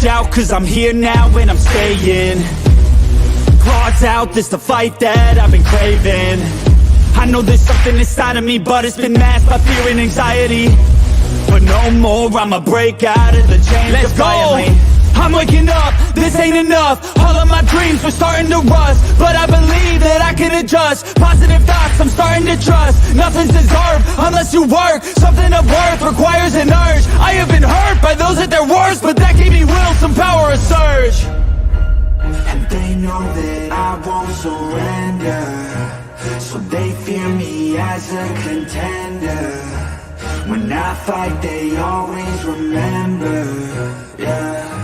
out, cause I'm here now and I'm staying. Claws out, this the fight that I've been craving. I know there's something inside of me, but it's been masked by fear and anxiety. But no more, I'ma break out of the chains. Let's defiantly. Go! I'm waking up, this ain't enough. All of my dreams were starting to rust, but I believe that I can adjust. Positive thoughts, I'm starting to trust. Nothing's deserved unless you work. Something of worth requires an urge. I have been hurt by those at their worst, but that gave me will, some power, a surge. And they know that I won't surrender, so they fear me as a contender. When I fight, they always remember, yeah.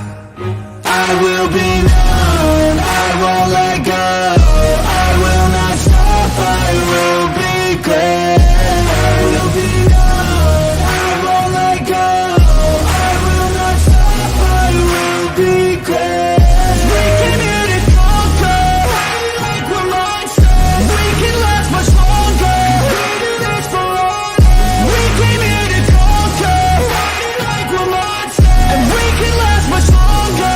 I will be known, I won't let go. I will not stop, I will be great. I will be known, I won't let go. I will not stop, I will be great. We came here to conquer, like we're monsters. We can last much longer, we do this for honor. We came here to conquer, like we're monsters. And we can last much longer.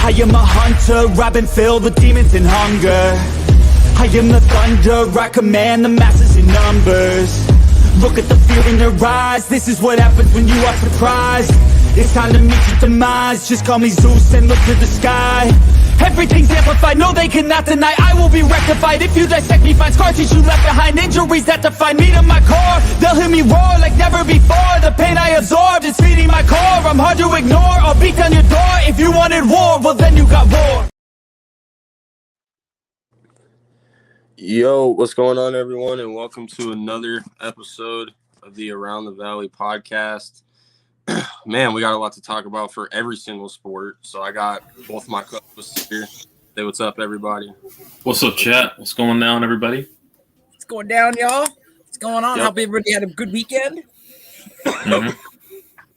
I am a hunter, I've been filled with demons and hunger. I am the thunder, I command the masses in numbers. Look at the fear in their eyes, this is what happens when you are surprised. It's time to meet your demise, just call me Zeus and look to the sky. Everything's amplified, no they cannot deny. I will be rectified, if you dissect me, find scars you left behind. Injuries that define me to my core, they'll hear me roar like never before. The pain I absorbed is feeding my core. I'm hard to ignore, I'll beat down your door. If you wanted war, well then you got war. Yo, what's going on everyone, and welcome to another episode of the Around the Valley podcast. Man, we got a lot to talk about for every single sport. So I got both my co-hosts here. Say what's up, everybody. What's up, chat? What's going down, everybody? What's going down, y'all? What's going on? Yep. Hope everybody had a good weekend. Mm-hmm.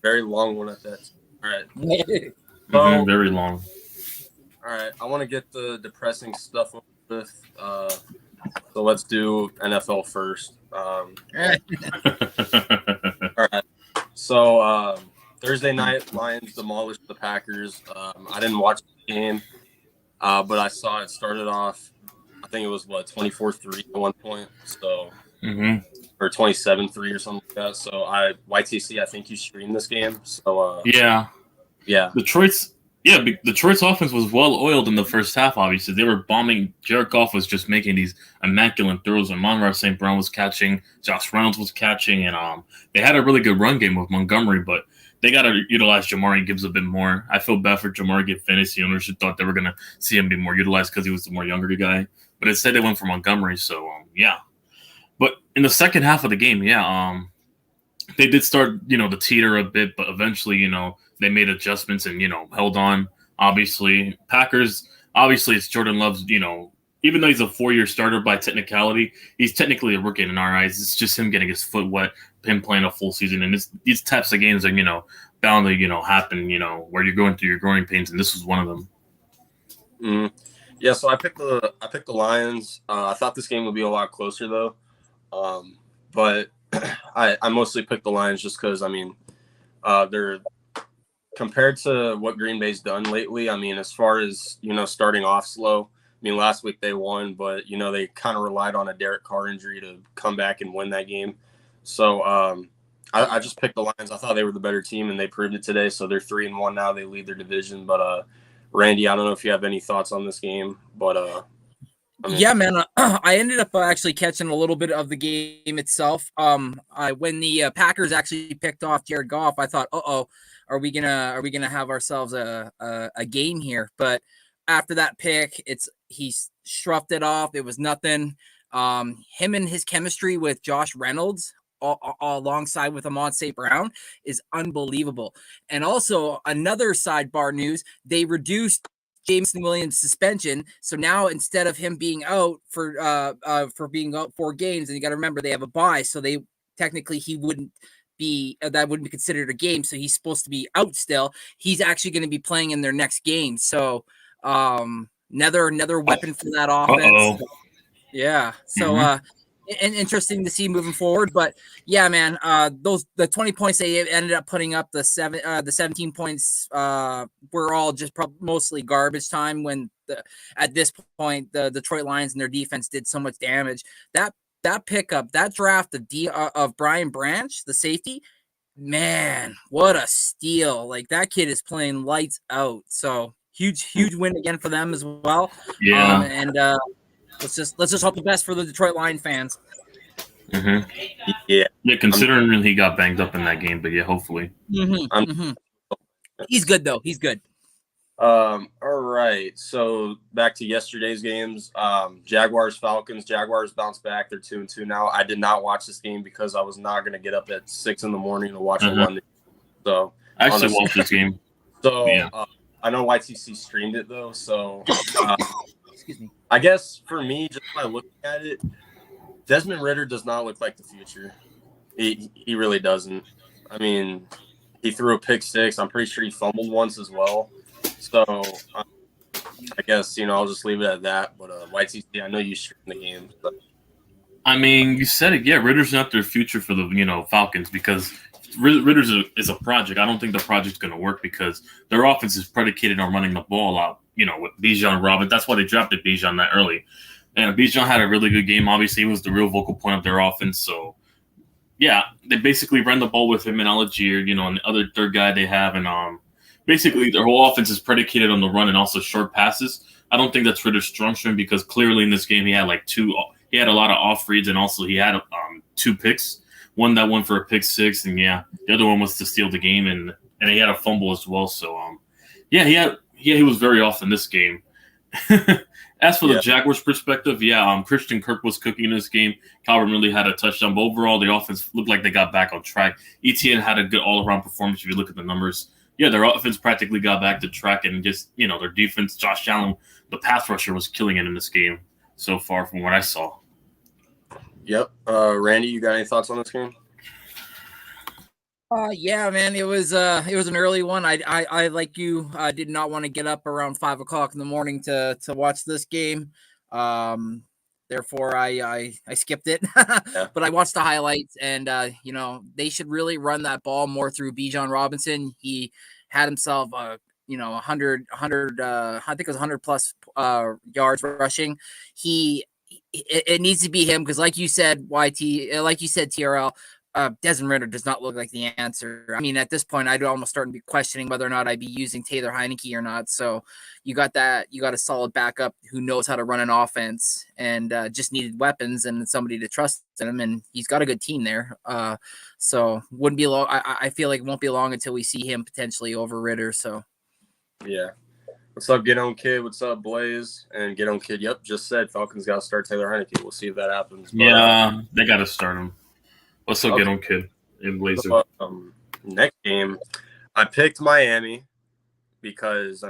Very long one at that. All right. So, very long. All right. I want to get the depressing stuff over with. So let's do NFL first. All right. So Thursday night, Lions demolished the Packers. I didn't watch the game, but I saw it started off. I think it was 24-3 at one point. So or 27-3 or something like that. So YTC, I think you streamed this game. So yeah. Detroit's offense was well oiled in the first half. Obviously, they were bombing. Jared Goff was just making these immaculate throws, and Amon-Ra St. Brown was catching. Josh Reynolds was catching, and they had a really good run game with Montgomery. But they got to utilize Jamari Gibbs a bit more. I feel bad for Jamari Gibbs fantasy owners who thought they were going to see him be more utilized because he was the more younger guy. But instead, they went for Montgomery. So yeah. But in the second half of the game, they did start to teeter a bit, but eventually they made adjustments and held on. Obviously, Packers. Obviously, it's Jordan Love's. Even though he's a 4-year starter by technicality, he's technically a rookie in our eyes. It's just him getting his foot wet, him playing a full season, and these types of games are bound to happen. Where you're going through your growing pains, and this was one of them. Mm-hmm. Yeah, so I picked the Lions. I thought this game would be a lot closer though, but I mostly picked the Lions just because they're. Compared to what Green Bay's done lately, as far as, starting off slow, last week they won, but, they kind of relied on a Derek Carr injury to come back and win that game. So I just picked the Lions. I thought they were the better team, and they proved it today. So they're 3-1 now. They lead their division. But, Randy, I don't know if you have any thoughts on this game, but yeah, man, I ended up actually catching a little bit of the game itself. When the Packers actually picked off Jared Goff, I thought, are we gonna have ourselves a game here? But after that pick, he shrugged it off. It was nothing. Him and his chemistry with Josh Reynolds alongside with Amon St. Brown is unbelievable. And also another sidebar news, they reduced Jameson Williams' suspension. So now instead of him being out for being out 4 games, and you got to remember they have a bye, so they technically he wouldn't be that wouldn't be considered a game. So he's supposed to be out still. He's actually going to be playing in their next game. So another weapon for that offense. Uh-oh. Yeah. So interesting to see moving forward. But yeah, man, the 20 points they ended up putting up, the 17 points were all just mostly garbage time. When at this point the Detroit Lions and their defense did so much damage. That pickup, that draft of Brian Branch, the safety, man, what a steal! Like, that kid is playing lights out. So huge win again for them as well. Yeah. And let's just hope the best for the Detroit Lion fans. Mm-hmm. Yeah. Considering he got banged up in that game, but yeah, hopefully. He's good though. He's good. All right. So back to yesterday's games. Jaguars, Falcons. Jaguars bounced back. They're 2-2 now. I did not watch this game because I was not going to get up at 6 a.m. to watch it Monday. So I actually watched this game. So yeah. I know YTC streamed it though. So excuse me. I guess for me, just by looking at it, Desmond Ridder does not look like the future. He really doesn't. I mean, he threw a pick 6. I'm pretty sure he fumbled once as well. So I guess, I'll just leave it at that. But YTC, I know you streamed the game. But. I mean, you said it. Yeah, Ridder's not their future for the Falcons, because Ridder's is a project. I don't think the project's going to work because their offense is predicated on running the ball out. With Bijan Robinson. That's why they drafted Bijan that early. And Bijan had a really good game. Obviously, he was the real vocal point of their offense. So, yeah, they basically ran the ball with him and Algier, and the other third guy they have. And basically, their whole offense is predicated on the run and also short passes. I don't think that's Ridder's strong string because clearly in this game he had he had a lot of off reads and also he had 2 picks. One that went for a pick 6, and the other one was to steal the game, and he had a fumble as well. So, he was very off in this game. As for the Jaguars' perspective, Christian Kirk was cooking in this game. Calvin really had a touchdown. But overall, the offense looked like they got back on track. ETN had a good all-around performance if you look at the numbers. Yeah, their offense practically got back to track, and just, their defense, Josh Allen, the pass rusher, was killing it in this game so far from what I saw. Yep. Randy, you got any thoughts on this game? Yeah, man, it was an early one. I like you, did not want to get up around 5 o'clock in the morning to watch this game. Therefore I skipped it, but I watched the highlights, and they should really run that ball more through Bijan Robinson. He had himself 100 I think it was 100 plus yards rushing. It needs to be him because, like you said, TRL. Desmond Ridder does not look like the answer. I mean, at this point, I'd almost start to be questioning whether or not I'd be using Taylor Heineke or not. So you got a solid backup who knows how to run an offense and just needed weapons and somebody to trust in him. And he's got a good team there. So wouldn't be long. I feel like it won't be long until we see him potentially over Ridder. So yeah. What's up, Get On Kid? What's up, Blaze? And Get On Kid, yep, just said Falcons got to start Taylor Heineke. We'll see if that happens. But, they got to start him. What's up, Get On Kid in Blazer? So, next game, I picked Miami because,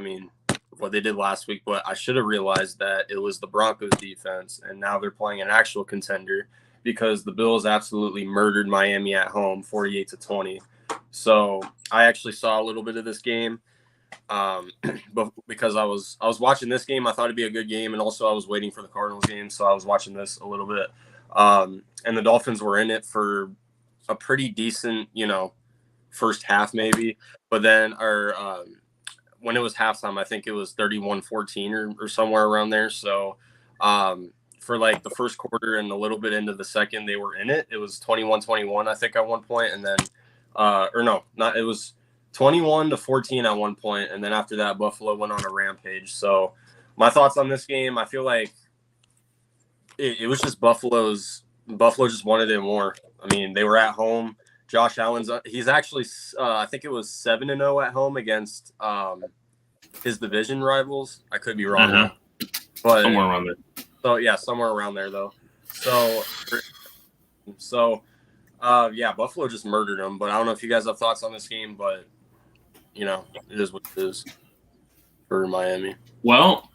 what they did last week, but I should have realized that it was the Broncos defense, and now they're playing an actual contender because the Bills absolutely murdered Miami at home, 48-20. So I actually saw a little bit of this game. But because I was watching this game, I thought it'd be a good game, and also I was waiting for the Cardinals game, so I was watching this a little bit. And the Dolphins were in it for a pretty decent, first half maybe, but then when it was halftime, I think it was 31-14 or somewhere around there. So for like the first quarter and a little bit into the second, they were in it. It was 21-21, I think, at one point, and then it was 21-14 at one point, and then after that, Buffalo went on a rampage. So my thoughts on this game, I feel like it was just Buffalo just wanted it more. They were at home. Josh Allen's he's actually I think it was 7-0 at home against his division rivals. I could be wrong, but somewhere around there. So yeah, somewhere around there though. So Buffalo just murdered them. But I don't know if you guys have thoughts on this game, but it is what it is for Miami. Well,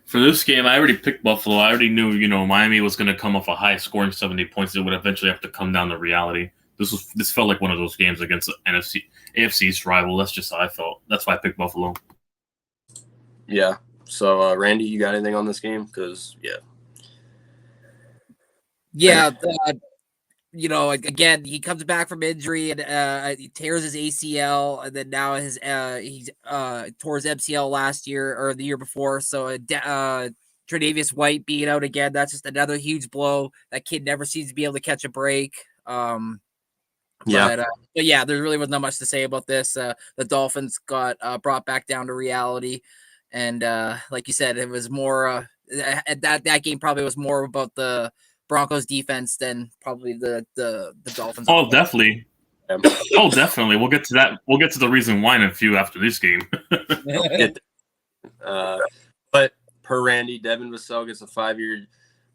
for this game, I already picked Buffalo. I already knew, Miami was going to come off a high scoring 70 points. It would eventually have to come down to reality. This felt like one of those games against the AFC's rival. That's just how I felt. That's why I picked Buffalo. Yeah. So, Randy, you got anything on this game? Because, Yeah, again, he comes back from injury and he tears his ACL, and then now he's tore his MCL last year or the year before. So Tre'Davious White being out again, that's just another huge blow. That kid never seems to be able to catch a break. But yeah, there really was not much to say about this. The Dolphins got brought back down to reality, and like you said, it was more that game probably was more about the Broncos defense than probably the Dolphins. Oh, definitely. Oh, definitely. We'll get to that. We'll get to the reason why in a few after this game. But per Randy, Devin Vassell gets a 5-year,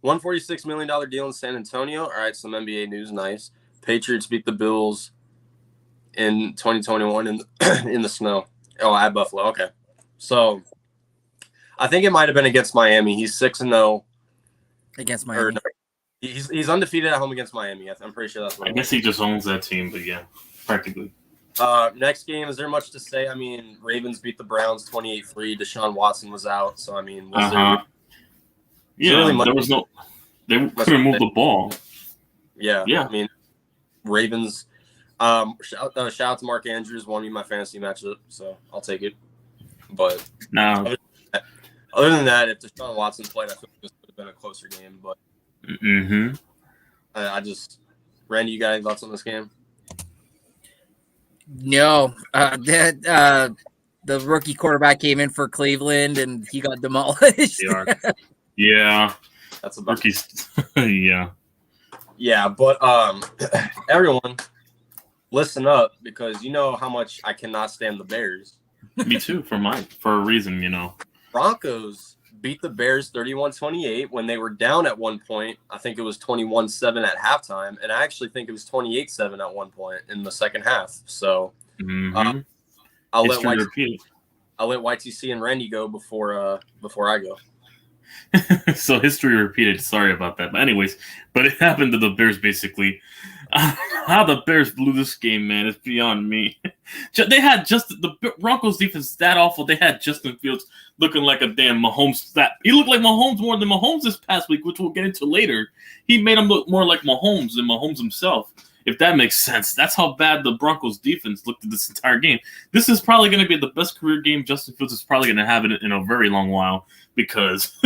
$146 million deal in San Antonio. All right, some NBA news. Nice. Patriots beat the Bills in 2021 in the snow. Oh, at Buffalo. Okay. So I think it might have been against Miami. He's 6-0 against Miami. He's undefeated at home against Miami. I'm pretty sure that's what I guess he just owns that team, but yeah, practically. Next game, is there much to say? I mean, Ravens beat the Browns 28-3. Deshaun Watson was out, so I mean, there was no. They couldn't move the ball. Yeah. I mean, Ravens. Shout out to Mark Andrews, won me my fantasy matchup, so I'll take it. But other than that, if Deshaun Watson played, I think this would have been a closer game. But Randy, you got any thoughts on this game? No, the rookie quarterback came in for Cleveland and he got demolished. Yeah, that's about rookies. Yeah, but everyone, listen up because you know how much I cannot stand the Bears. Me too, for a reason, you know. Broncos beat the Bears 31-28 when they were down at one point. I think it was 21-7 at halftime, and I actually think it was 28-7 at one point in the second half. So I'll let YTC and Randy go before I go. So history repeated. Sorry about that. But anyways, it happened to the Bears basically. How the Bears blew this game, man, it's beyond me. They had the Broncos defense that awful. They had Justin Fields looking like a damn Mahomes. He looked like Mahomes more than Mahomes this past week, which we'll get into later. He made him look more like Mahomes than Mahomes himself, if that makes sense. That's how bad the Broncos defense looked at this entire game. This is probably going to be the best career game Justin Fields is probably going to have in a very long while because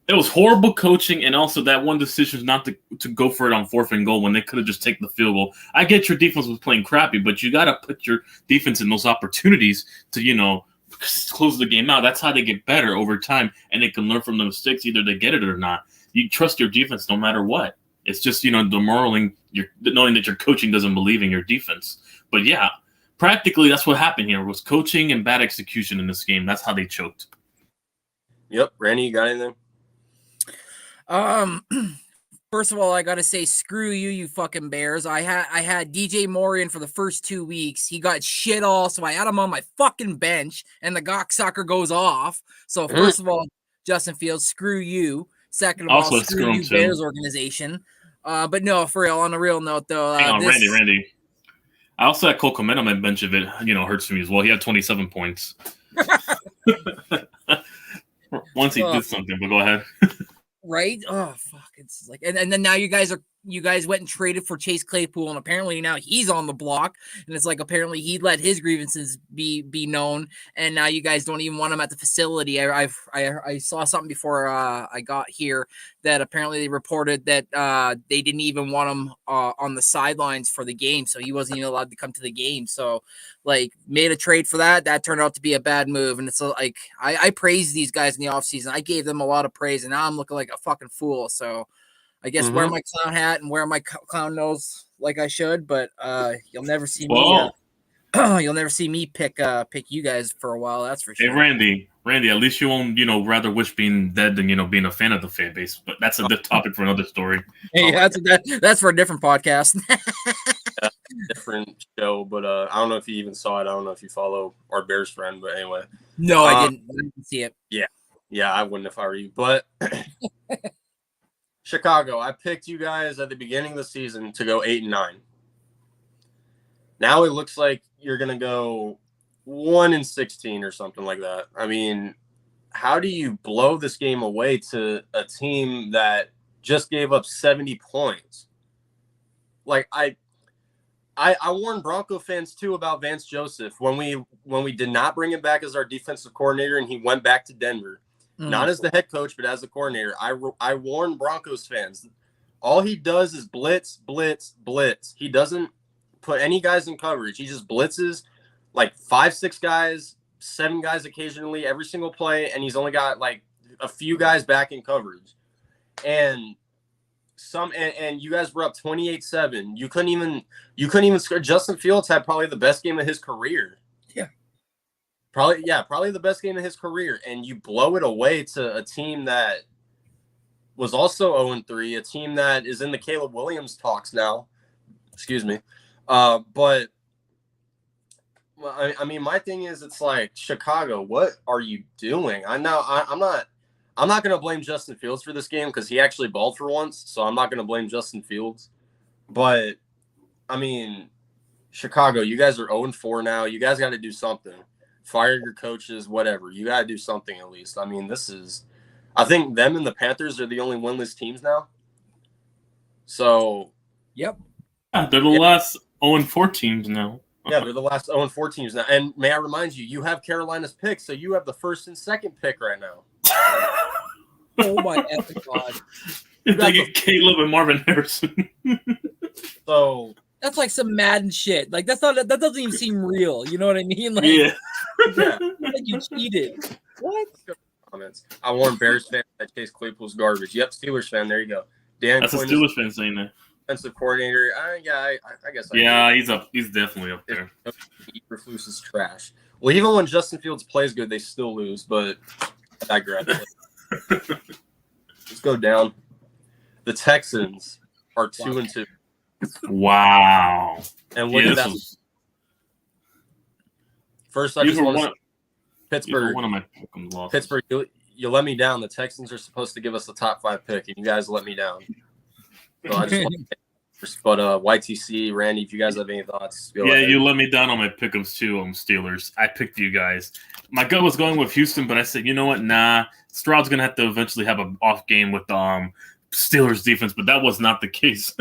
it was horrible coaching, and also that one decision not to go for it on 4th and goal when they could have just taken the field goal. I get your defense was playing crappy, but you got to put your defense in those opportunities to, close the game out. That's how they get better over time, and they can learn from the mistakes. Either they get it or not. You trust your defense no matter what. It's just, demoralizing, knowing that your coaching doesn't believe in your defense. But yeah, practically that's what happened here was coaching and bad execution in this game. That's how they choked. Yep. Randy, you got anything? First of all, I gotta say, screw you, you fucking Bears. I had DJ Moore in for the first 2 weeks. He got shit all, so I had him on my fucking bench, and the cocksucker goes off. So first of all, Justin Fields, screw you. Second of all, screw you, Bears organization. But no, for real. On a real note, though, hang on, Randy. I also had Cole Kmet on my bench if it, hurts me as well. He had 27 points. Once he did something, but go ahead. Right? Oh fuck! It's like, and then now you guys went and traded for Chase Claypool, and apparently now he's on the block, and it's like apparently he let his grievances be known, and now you guys don't even want him at the facility. I saw something before I got here that apparently they reported that they didn't even want him on the sidelines for the game, so he wasn't even allowed to come to the game. So like made a trade for that turned out to be a bad move, and it's like I praised these guys in the offseason. I gave them a lot of praise, and now I'm looking like a fucking fool. So I guess wear my clown hat and wear my clown nose like I should, but you'll never see me. You'll never see me pick you guys for a while. That's for sure. Hey, Randy, at least you won't rather wish being dead than being a fan of the fan base. But that's a topic for another story. Hey, that's for a different podcast. Different show, but I don't know if you even saw it. I don't know if you follow our Bears friend, but anyway. No, I didn't see it. Yeah, I wouldn't if I were you. But Chicago, I picked you guys at the beginning of the season to go 8-9. Now it looks like you're gonna go 1-16 or something like that. I mean, how do you blow this game away to a team that just gave up 70 points? Like I warned Bronco fans too about Vance Joseph when we did not bring him back as our defensive coordinator and he went back to Denver, not as the head coach but as the coordinator. I warned Broncos fans. All he does is blitz, blitz, blitz. He doesn't put any guys in coverage. He just blitzes like 5-6 guys, 7 guys occasionally every single play, and he's only got like a few guys back in coverage. And you guys were up 28-7. You couldn't even score. Justin Fields had probably the best game of his career. Probably the best game of his career. And you blow it away to a team that was also 0-3, a team that is in the Caleb Williams talks now. Excuse me. But I mean, my thing is, it's like, Chicago, what are you doing? I'm not going to blame Justin Fields for this game because he actually balled for once, so I'm not going to blame Justin Fields. But, I mean, Chicago, you guys are 0-4 now. You guys got to do something. Fire your coaches, whatever. You got to do something at least. I mean, I think them and the Panthers are the only winless teams now. So. Yep. Yeah, they're the last 0-4 teams now. Yeah, they're the last 0-4 teams now. And may I remind you, you have Carolina's pick, so you have the first and second pick right now. Oh my epic God! They get Caleb and Marvin Harrison. So that's like some Madden shit. Like that doesn't even seem real. You know what I mean? Like, yeah. Like you cheated. What? Comments. I warned Bears fan that Chase Claypool's garbage. Yep, Steelers fan. There you go. Dan That's Quinn a Steelers fan saying that. Defensive coordinator. I guess. He's up. He's definitely up there. Eberflus is trash. Well, even when Justin Fields plays good, they still lose. But I digress. Let's go down. The Texans are 2-2. Wow. And look at that. First, I just want to say, Pittsburgh. One of my losses. Pittsburgh, you let me down. The Texans are supposed to give us the top 5 pick, and you guys let me down. So I just want to but YTC, Randy, if you guys have any thoughts, go ahead. You let me down on my pickups too on Steelers. I picked you guys. My gut was going with Houston, but I said, you know what? Nah, Stroud's gonna have to eventually have an off game with Steelers defense, but that was not the case.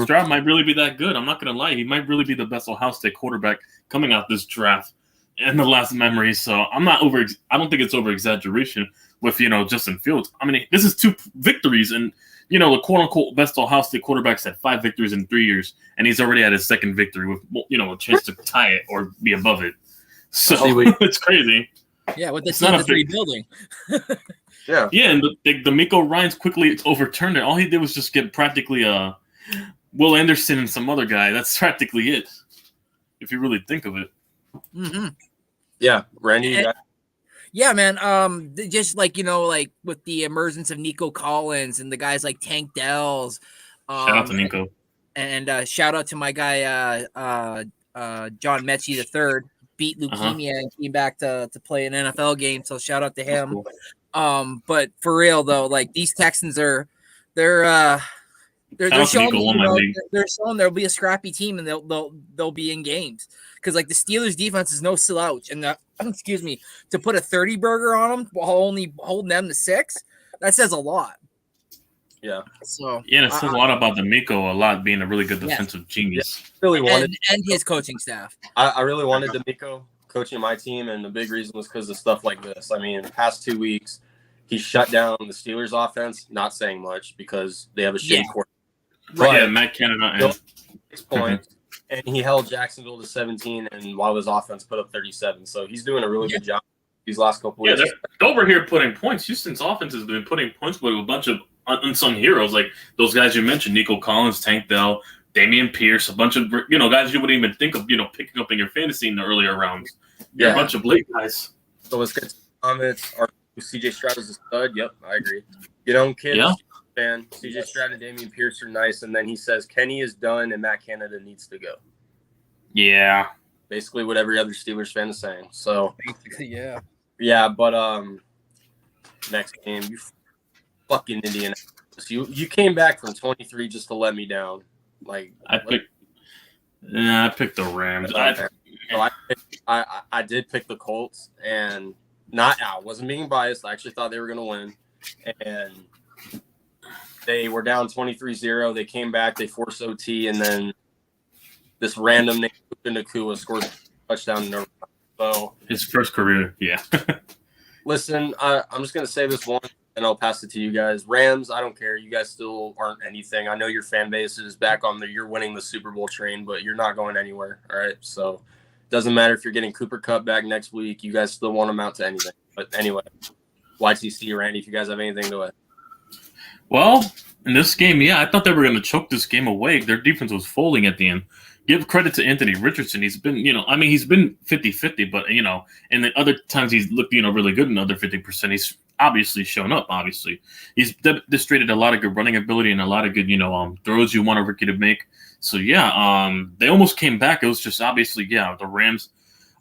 Stroud might really be that good. I'm not gonna lie, he might really be the best Ohio State quarterback coming out this draft in the last memory. So I don't think it's over exaggeration with Justin Fields. I mean, this is 2 victories and. The quote-unquote best Ohio State quarterbacks had 5 victories in 3 years, and he's already had his 2nd victory with, a chance to tie it or be above it. So it's crazy. Yeah, with the team that's rebuilding. Yeah, and the Miko Ryans quickly overturned it. All he did was just get practically Will Anderson and some other guy. That's practically it, if you really think of it. Mm-hmm. Yeah, Randy. Yeah, man. Just like with the emergence of Nico Collins and the guys like Tank Dells. Shout out to Nico. And shout out to my guy John Mechie III. Beat leukemia and came back to play an NFL game. So shout out to him. Cool. But for real though, like these Texans they're showing they're showing there'll be a scrappy team and they'll be in games because like the Steelers defense is no slouch and to put a 30 burger on them while only holding them to 6, that says a lot. Yeah. So it says a lot about the Miko being a really good defensive genius. Really wanted and his coaching staff. I really wanted D'Amico coaching my team, and the big reason was because of stuff like this. I mean, in the past 2 weeks, he shut down the Steelers offense. Not saying much because they have a shitty quarterback. Right, Matt Canada and 6 points, and he held Jacksonville to 17, and while his offense put up 37. So he's doing a really good job these last couple weeks. Yeah, they're over here putting points. Houston's offense has been putting points with a bunch of unsung heroes, like those guys you mentioned, Nico Collins, Tank Dell, Damian Pierce, a bunch of guys you wouldn't even think of picking up in your fantasy in the earlier rounds. Yeah, a bunch of late guys. So let's get to comments. CJ Stroud is a stud. Yep, I agree. Kid. Yeah. Fan. CJ Stroud and Damian Pierce are nice, and then he says Kenny is done and Matt Canada needs to go. Yeah, basically what every other Steelers fan is saying. So yeah, but next game, you fucking Indianapolis. You came back from 23 just to let me down. Like I picked the Rams. I did pick the Colts, and I wasn't being biased. I actually thought they were going to win. And they were down 23-0. They came back. They forced OT. And then this random name, Nakua, scored a touchdown in overtime. So His first career, yeah. listen, I'm just going to say this one, and I'll pass it to you guys. Rams, I don't care. You guys still aren't anything. I know your fan base is back on you're winning the Super Bowl train, but you're not going anywhere. All right. So it doesn't matter if you're getting Cooper Kupp back next week. You guys still won't amount to anything. But anyway, YTC, Randy, if you guys have anything to add. Well, in this game, yeah, I thought they were going to choke this game away. Their defense was folding at the end. Give credit to Anthony Richardson. He's been, he's been 50-50, but, and then other times he's looked, really good in other 50%. He's obviously shown up, obviously. He's demonstrated a lot of good running ability and a lot of good, throws you want a rookie to make. So, yeah, they almost came back. It was just obviously, the Rams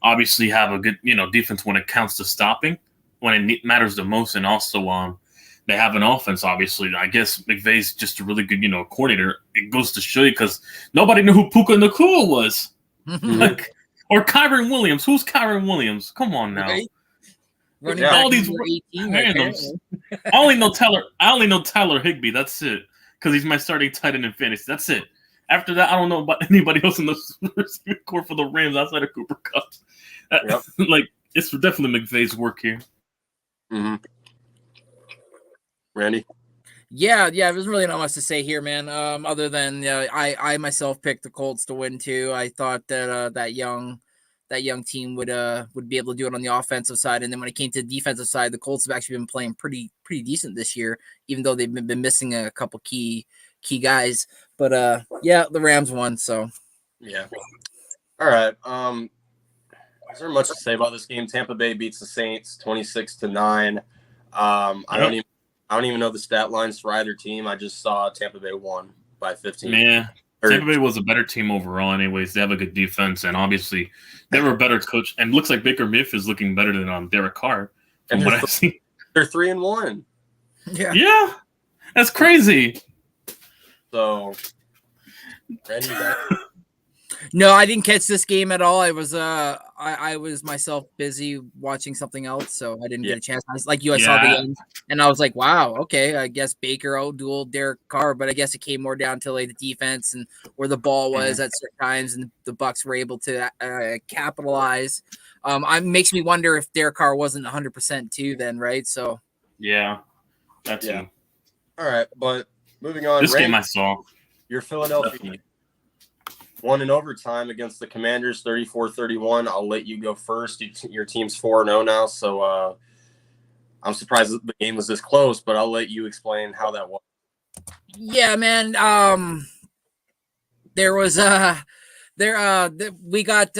obviously have a good, defense when it counts to stopping, when it matters the most, and also they have an offense, obviously. I guess McVay's just a really good, coordinator. It goes to show you because nobody knew who Puka Nacua was. Or Kyron Williams. Who's Kyron Williams? Come on now. Right? Running Yeah. All these 18 randoms. I only know Tyler Higbee. That's it. Because he's my starting tight end in fantasy. That's it. After that, I don't know about anybody else in the receiving core for the Rams outside of Cooper Kupp. Yep. It's definitely McVay's work here. Mm-hmm. Randy? Yeah, there's really not much to say here, man. Other than I myself picked the Colts to win too. I thought that that young team would be able to do it on the offensive side, and then when it came to the defensive side, the Colts have actually been playing pretty decent this year, even though they've been missing a couple key guys. But the Rams won. So Yeah. All right. Is there much to say about this game? Tampa Bay beats the Saints 26-9. I don't even know the stat lines for either team. I just saw Tampa Bay won by 15. Yeah. Tampa Bay was a better team overall anyways. They have a good defense, and obviously they were a better coach. And it looks like Baker Mayfield is looking better than Derek Carr from what I've seen. They're 3-1. yeah. That's crazy. So, Randy, No, I didn't catch this game at all. I was I was myself busy watching something else, so I didn't get a chance. I was like you, I saw the end, and I was like, wow, okay, I guess Baker outdueled Derek Carr, but I guess it came more down to like the defense and where the ball was at certain times, and the Bucs were able to capitalize. It makes me wonder if Derek Carr wasn't 100% too then, right? So yeah, that's it. All right, but moving on. This Randy, game I saw. Your Philadelphia Definitely. won in overtime against the Commanders 34-31. I'll let you go first. Your team's 4-0 now, so I'm surprised that the game was this close, but I'll let you explain how that was. Yeah, man. There was we got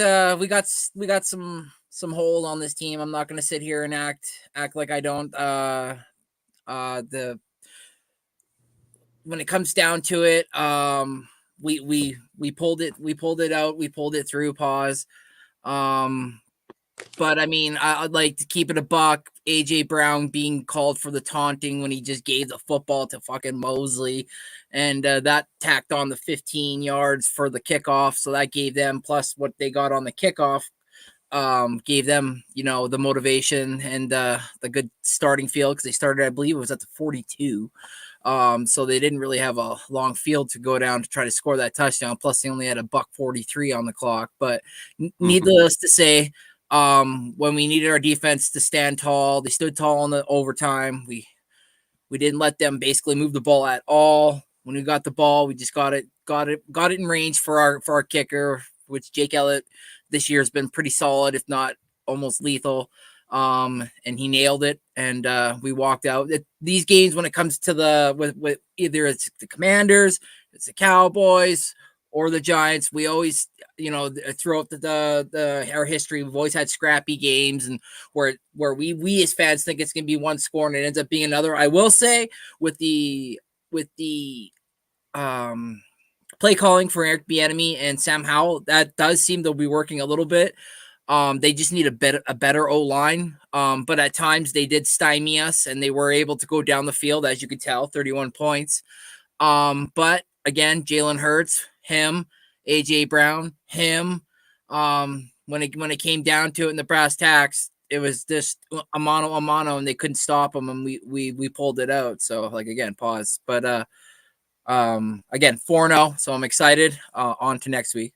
some hold on this team. I'm not gonna sit here and act like I don't. When it comes down to it, we pulled it out, we pulled it through. Pause. But I mean, I'd like to keep it a buck. AJ Brown being called for the taunting when he just gave the football to fucking Mosley, and that tacked on the 15 yards for the kickoff. So that gave them, plus what they got on the kickoff, gave them, the motivation and the good starting field, because they started, I believe it was at the 42. So they didn't really have a long field to go down to try to score that touchdown. Plus they only had a $1:43 on the clock. But needless to say, when we needed our defense to stand tall, they stood tall in the overtime. We didn't let them basically move the ball at all. When we got the ball, we just got it in range for our kicker, which Jake Elliott this year has been pretty solid, if not almost lethal. And he nailed it, and we walked out. These games, when it comes to with either it's the Commanders, it's the Cowboys, or the Giants, we always, throughout our history, we've always had scrappy games, and where we as fans think it's going to be one score and it ends up being another. I will say with the play calling for Eric Bieniemy and Sam Howell, that does seem to be working a little bit. They just need a better O-line. But at times they did stymie us, and they were able to go down the field, as you could tell, 31 points. But again, Jalen Hurts, him, AJ Brown, him. When it came down to it in the brass tacks, it was just a mano, and they couldn't stop him, and we pulled it out. So like again, pause. But again 4-0, so I'm excited. On to next week.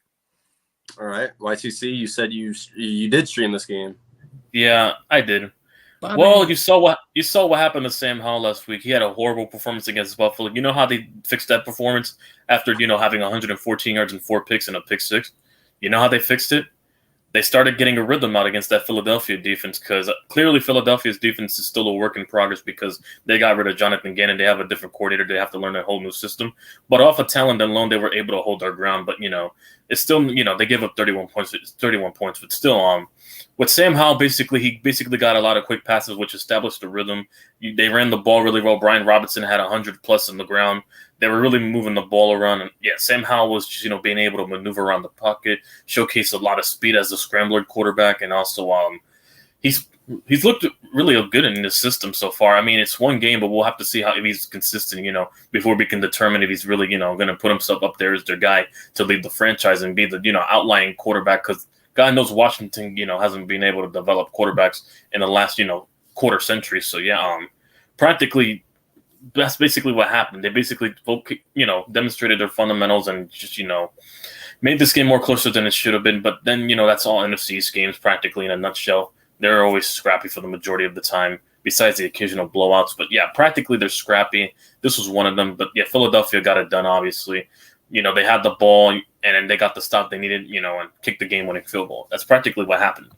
All right, Y2C, you said you did stream this game. Yeah, I did. Bobby. Well, you saw what happened to Sam Howell last week. He had a horrible performance against Buffalo. You know how they fixed that performance after having 114 yards and 4 picks and a pick 6? You know how they fixed it? They started getting a rhythm out against that Philadelphia defense, because clearly Philadelphia's defense is still a work in progress because they got rid of Jonathan Gannon. They have a different coordinator. They have to learn a whole new system. But off of talent alone, they were able to hold their ground. But, it's still, they gave up 31 points. But still, with Sam Howell, he basically got a lot of quick passes, which established the rhythm. They ran the ball really well. Brian Robinson had 100+ on the ground. They were really moving the ball around. And, Sam Howell was just, being able to maneuver around the pocket, showcase a lot of speed as a scrambler quarterback. And also, he's looked really good in this system so far. I mean, it's one game, but we'll have to see if he's consistent, before we can determine if he's really, going to put himself up there as their guy to lead the franchise and be the, outlying quarterback, because God knows Washington, hasn't been able to develop quarterbacks in the last, quarter century. So, practically that's basically what happened. They basically, demonstrated their fundamentals and just, made this game more closer than it should have been. But then, that's all NFC East games practically in a nutshell. They're always scrappy for the majority of the time, besides the occasional blowouts. But, practically they're scrappy. This was one of them. But, Philadelphia got it done, obviously. They had the ball, and then they got the stop they needed, and kicked the game-winning field goal. That's practically what happened.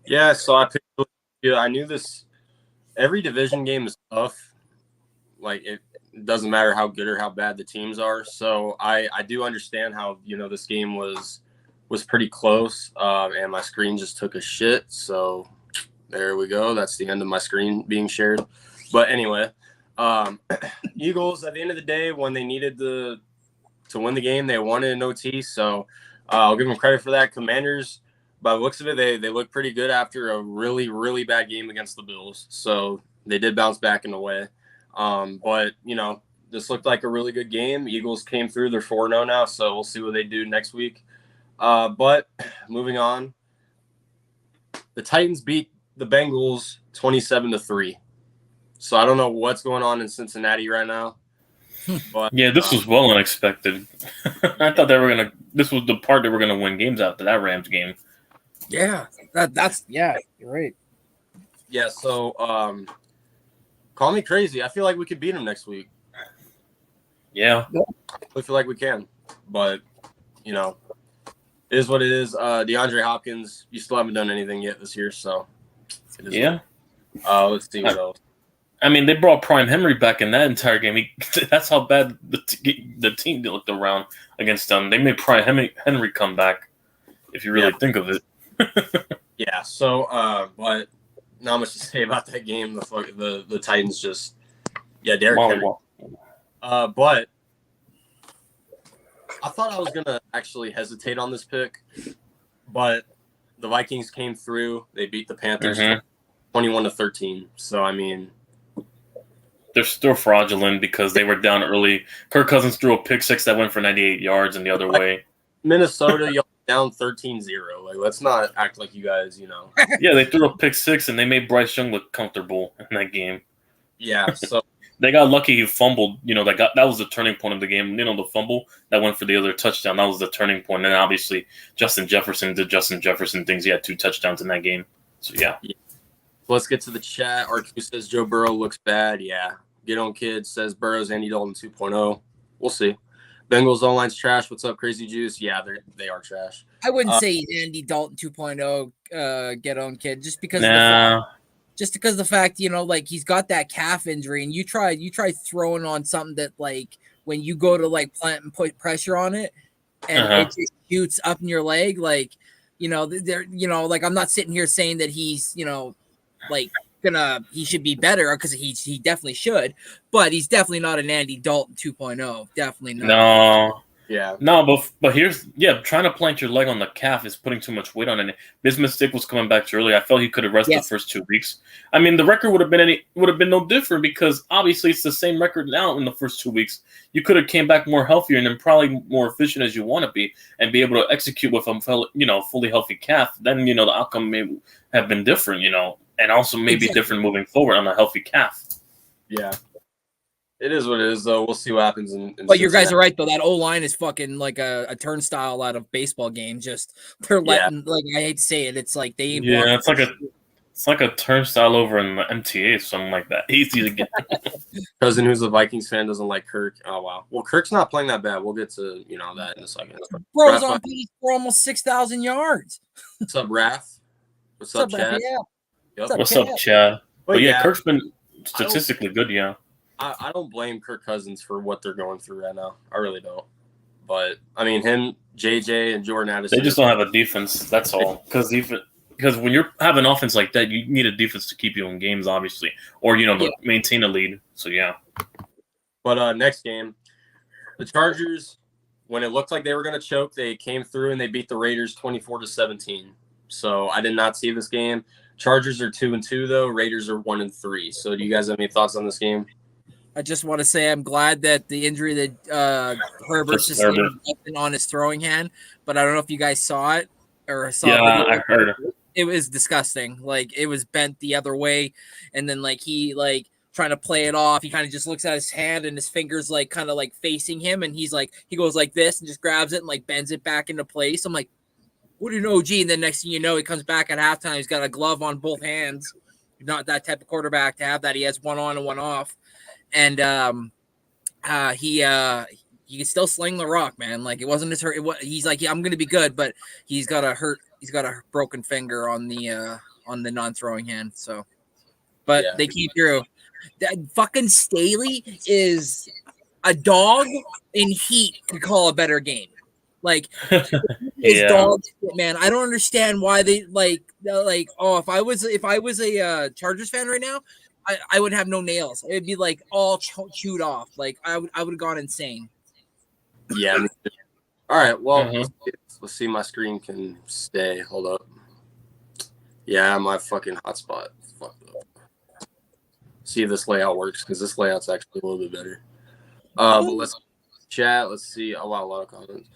Yeah, so I knew this. Every division game is tough. Like, it doesn't matter how good or how bad the teams are. So I do understand how, this game was pretty close, and my screen just took a shit. So there we go. That's the end of my screen being shared. But anyway, Eagles, at the end of the day, when they needed to win the game, they won it in OT. So I'll give them credit for that. Commanders, by the looks of it, they look pretty good after a really, really bad game against the Bills. So they did bounce back in a way. But, this looked like a really good game. Eagles came through. They're 4-0 now, so we'll see what they do next week. But moving on, the Titans beat the Bengals 27-3. So I don't know what's going on in Cincinnati right now. But, yeah, this was well unexpected. I thought this was the part they were going to win games after that Rams game. Yeah, you're right. Yeah, so call me crazy. I feel like we could beat them next week. Yeah. I feel like we can. But, it is what it is. DeAndre Hopkins, you still haven't done anything yet this year, so. Yeah. Let's see what else. I mean, they brought Prime Henry back in that entire game. That's how bad the team looked around against them. They made Prime Henry come back, if you really think of it. Yeah, so, but not much to say about that game. The Titans just, Derrick Henry. But I thought I was going to actually hesitate on this pick, but the Vikings came through. They beat the Panthers 21-13. So, I mean, they're still fraudulent because they were down early. Kirk Cousins threw a pick 6 that went for 98 yards and the other way. Minnesota, y'all down 13-0. Like, let's not act like you guys, Yeah, they threw a pick 6 and they made Bryce Young look comfortable in that game. Yeah, so they got lucky. He fumbled. That was the turning point of the game. The fumble that went for the other touchdown. That was the turning point. And obviously, Justin Jefferson did Justin Jefferson things. He had 2 touchdowns in that game. So yeah. Let's get to the chat. R2 says Joe Burrow looks bad. Yeah. Get on Kids says Burrow's Andy Dalton 2.0. We'll see. Bengals O-line's trash. What's up, Crazy Juice? Yeah, they are trash. I wouldn't say Andy Dalton 2.0. Get on Kid just because. Just because of the fact, he's got that calf injury, and you try throwing on something that, like, when you go to plant and put pressure on it, and it just shoots up in your leg, I'm not sitting here saying that he's, he should be better, because he definitely should, but he's definitely not an Andy Dalton 2.0. Definitely not. No. Yeah. No, but here's trying to plant your leg on the calf is putting too much weight on it. Bismuth Stick was coming back too early. I felt he could have rested the first 2 weeks. I mean, the record would have been no different because obviously it's the same record now in the first 2 weeks. You could have came back more healthier and then probably more efficient as you want to be and be able to execute with a fully healthy calf. Then the outcome may have been different, and also maybe different moving forward on a healthy calf. Yeah. It is what it is, though. We'll see what happens. But you guys are right, though. That O-line is fucking like a turnstile out of baseball game. Just they're letting, like, I hate to say it, it's like they ain't. Yeah, it's like a turnstile over in the MTA, something like that. Easy to get. Cousin, who's a Vikings fan, doesn't like Kirk. Oh wow. Well, Kirk's not playing that bad. We'll get to that in a second. Bro's on pace for almost 6,000 yards. What's up, Raph? What's up, Chad? Yeah. Yep. What's up, Chad? But yeah, Kirk's been statistically good. Yeah. I don't blame Kirk Cousins for what they're going through right now. I really don't. But I mean, him, JJ, and Jordan Addison. They just don't have a defense. That's all. Because when you have an offense like that, you need a defense to keep you in games, obviously, or to maintain a lead. So yeah. But next game, the Chargers, when it looked like they were going to choke, they came through and they beat the Raiders 24-17. So I did not see this game. Chargers are 2-2 though. Raiders are 1-3. So do you guys have any thoughts on this game? I just want to say I'm glad that the injury that Herbert sustained on his throwing hand, but I don't know if you guys saw it or saw. Yeah, I heard it was disgusting. Like it was bent the other way, and then he trying to play it off. He kind of just looks at his hand and his fingers kind of facing him, and he goes like this and just grabs it and bends it back into place. I'm like, what do you know, G? And then next thing you know, he comes back at halftime. He's got a glove on both hands. Not that type of quarterback to have that. He has one on and one off. And he can still sling the rock, man. Like it wasn't his hurt. He's like, yeah, I'm gonna be good, but he's got a broken finger on the non-throwing hand. So, but they keep through. That fucking Staley is a dog in heat could call a better game. Like his dog shit, man. I don't understand why they if I was a Chargers fan right now, I would have no nails. It'd be all chewed off. Like I would have gone insane. Yeah. All right. Well, let's see. My screen can stay. Hold up. Yeah, my fucking hotspot. Fucked up. See if this layout works because this layout's actually a little bit better. But let's chat. Let's see. Oh wow, a lot of comments.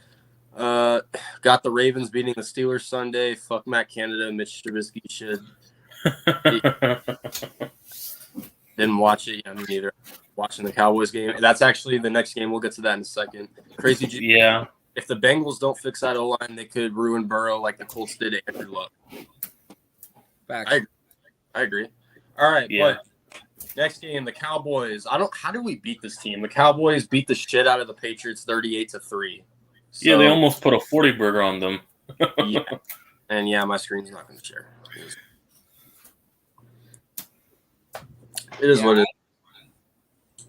Got the Ravens beating the Steelers Sunday. Fuck Matt Canada. Mitch Trubisky should. Didn't watch it. Yeah, me neither. Watching the Cowboys game. That's actually the next game. We'll get to that in a second. Crazy. Yeah. If the Bengals don't fix that O-line, they could ruin Burrow like the Colts did Andrew Luck. I agree. All right, but next game, the Cowboys. How do we beat this team? The Cowboys beat the shit out of the Patriots 38-3. So, yeah, they almost put a 40 burger on them. Yeah. And my screen's not going to share. It is what it is.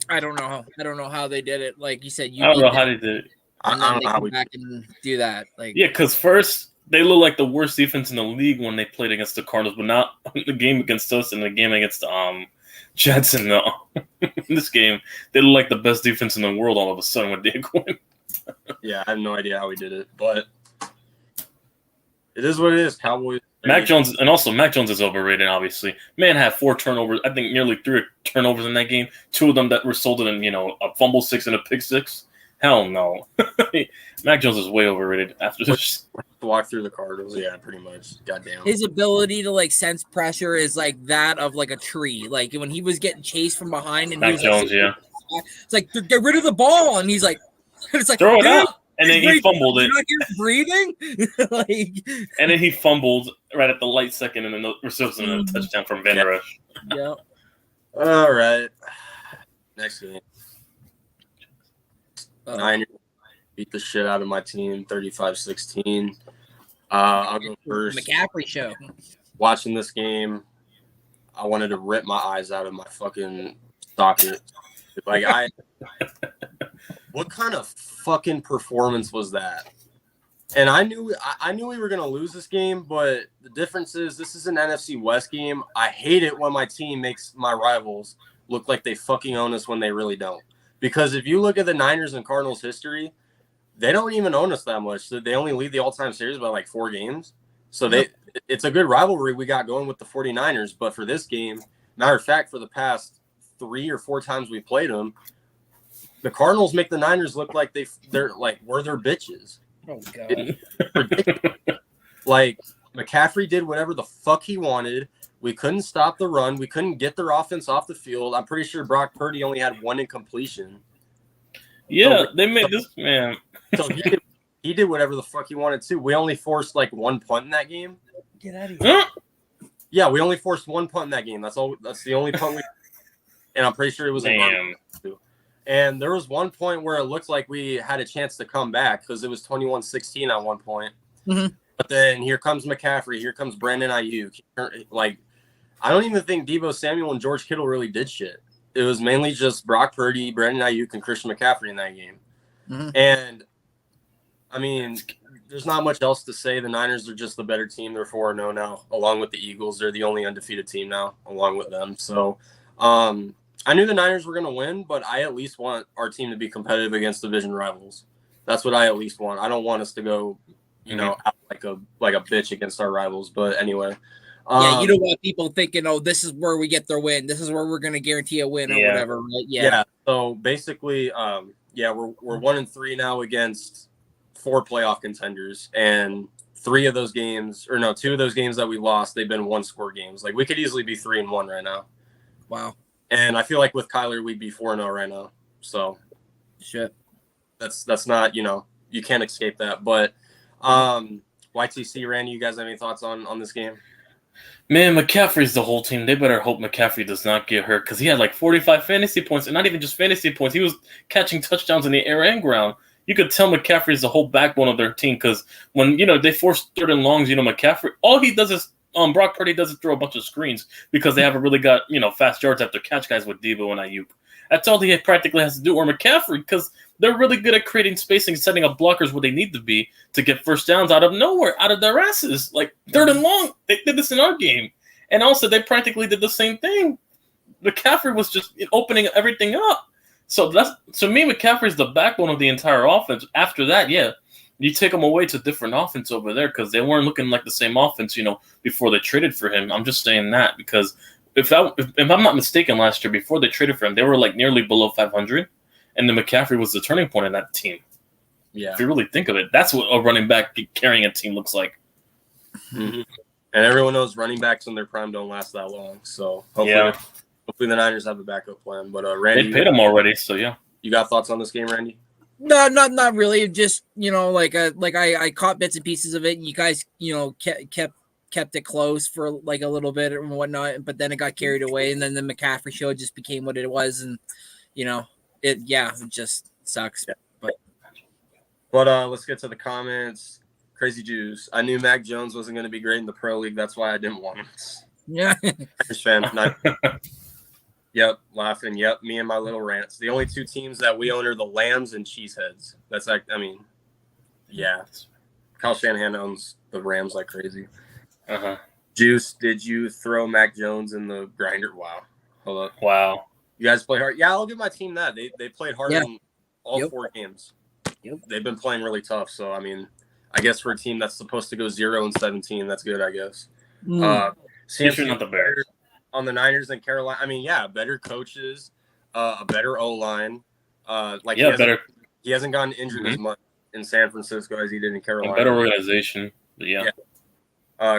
I don't know how they did it. Like you said, I don't know how they did it. And then they come back and do that. Because first they look like the worst defense in the league when they played against the Cardinals, but not the game against us and the game against Jets. In this game, they look like the best defense in the world all of a sudden with Dave Quinn. Yeah, I have no idea how we did it, but it is what it is. Cowboys. Mac Jones is overrated, obviously. Man had 4 turnovers. I think nearly 3 turnovers in that game. 2 of them that resulted in, a fumble 6 and a pick 6. Hell no. Mac Jones is way overrated after this. Walk through the Cardinals, yeah, pretty much. Goddamn. His ability to sense pressure is that of a tree. Like when he was getting chased from behind and Mac Jones, it's like get rid of the ball, and he's like, it's like throw it out. And then he fumbled it. You're not breathing? And then he fumbled right at the light second, and then the reception and a touchdown from Van Der Esch. Yeah. All right. Next game. Niners beat the shit out of my team, 35-16. I'll go first. McCaffrey show. Watching this game, I wanted to rip my eyes out of my fucking socket. What kind of fucking performance was that? And I knew we were gonna lose this game, but the difference is this is an NFC West game. I hate it when my team makes my rivals look like they fucking own us when they really don't. Because if you look at the Niners and Cardinals history, They don't even own us that much. They only lead the all-time series by like 4 games. So it's a good rivalry we got going with the 49ers. But for this game, matter of fact, for the past 3 or 4 times we played them, the Cardinals make the Niners look like they're like we're their bitches. Oh God! Like McCaffrey did whatever the fuck he wanted. We couldn't stop the run. We couldn't get their offense off the field. I'm pretty sure Brock Purdy only had 1 incompletion. Yeah, they made this man. So he did whatever the fuck he wanted to. We only forced like 1 punt in that game. Get out of here! Yeah, we only forced 1 punt in that game. That's all. That's the only punt we. And I'm pretty sure it was a run. And there was one point where it looked like we had a chance to come back because it was 21-16 at one point. Mm-hmm. But then here comes McCaffrey. Here comes Brandon Ayuk. Like, I don't even think Deebo Samuel and George Kittle really did shit. It was mainly just Brock Purdy, Brandon Ayuk, and Christian McCaffrey in that game. Mm-hmm. And, I mean, there's not much else to say. The Niners are just the better team. They're 4-0 now, along with the Eagles. They're the only undefeated team now, along with them. So, I knew the Niners were going to win, but I at least want our team to be competitive against division rivals. That's what I at least want. I don't want us to go, out like a bitch against our rivals. But anyway, yeah, you don't want people thinking, "Oh, this is where we get their win. This is where we're going to guarantee a win or whatever." Right? Yeah. So basically, we're 1-3 now against 4 playoff contenders, and 2 of those games that we lost, they've been 1-score games. Like we could easily be 3-1 right now. Wow. And I feel like with Kyler, we'd be 4-0 right now. So, shit, that's not, you can't escape that. But YTC, Randy, you guys have any thoughts on this game? Man, McCaffrey's the whole team. They better hope McCaffrey does not get hurt because he had like 45 fantasy points, and not even just fantasy points. He was catching touchdowns in the air and ground. You could tell McCaffrey's the whole backbone of their team because when they force 3rd and longs, McCaffrey, all he does is Brock Purdy doesn't throw a bunch of screens because they haven't really got, fast yards after catch guys with Deebo and Ayuk. That's all he practically has to do. Or McCaffrey, because they're really good at creating spacing, setting up blockers where they need to be to get first downs out of nowhere, out of their asses. Like 3rd and long, they did this in our game. And also, they practically did the same thing. McCaffrey was just opening everything up. So to me, McCaffrey's the backbone of the entire offense. After that, you take them away to different offense over there because they weren't looking like the same offense, before they traded for him. I'm just saying that because if I'm not mistaken, last year before they traded for him, they were like nearly below 500, and then McCaffrey was the turning point in that team. Yeah, if you really think of it, that's what a running back carrying a team looks like. Mm-hmm. And everyone knows running backs in their prime don't last that long. So hopefully the Niners have a backup plan. But Randy, they paid him already, so yeah. You got thoughts on this game, Randy? No, not really. Just I caught bits and pieces of it, and you guys, kept it close for like a little bit and whatnot. But then it got carried away, and then the McCaffrey show just became what it was, and it just sucks. Yeah. But let's get to the comments. Crazy Jews. I knew Mac Jones wasn't going to be great in the pro league. That's why I didn't want him. Yeah. Packers fan. Yep, laughing. Yep, me and my little rants. The only 2 teams that we own are the Lambs and Cheeseheads. That's like, yeah. Kyle Shanahan owns the Rams like crazy. Juice, did you throw Mac Jones in the grinder? Wow. Hold up. Wow. You guys play hard? Yeah, I'll give my team that. They played hard in all 4 games. Yep. They've been playing really tough. So, I guess for a team that's supposed to go 0-17, that's good, I guess. CMC not the Bears. On the Niners and Carolina, better coaches, a better O-line. Better. He hasn't gotten injured as much in San Francisco as he did in Carolina. A better organization, yeah.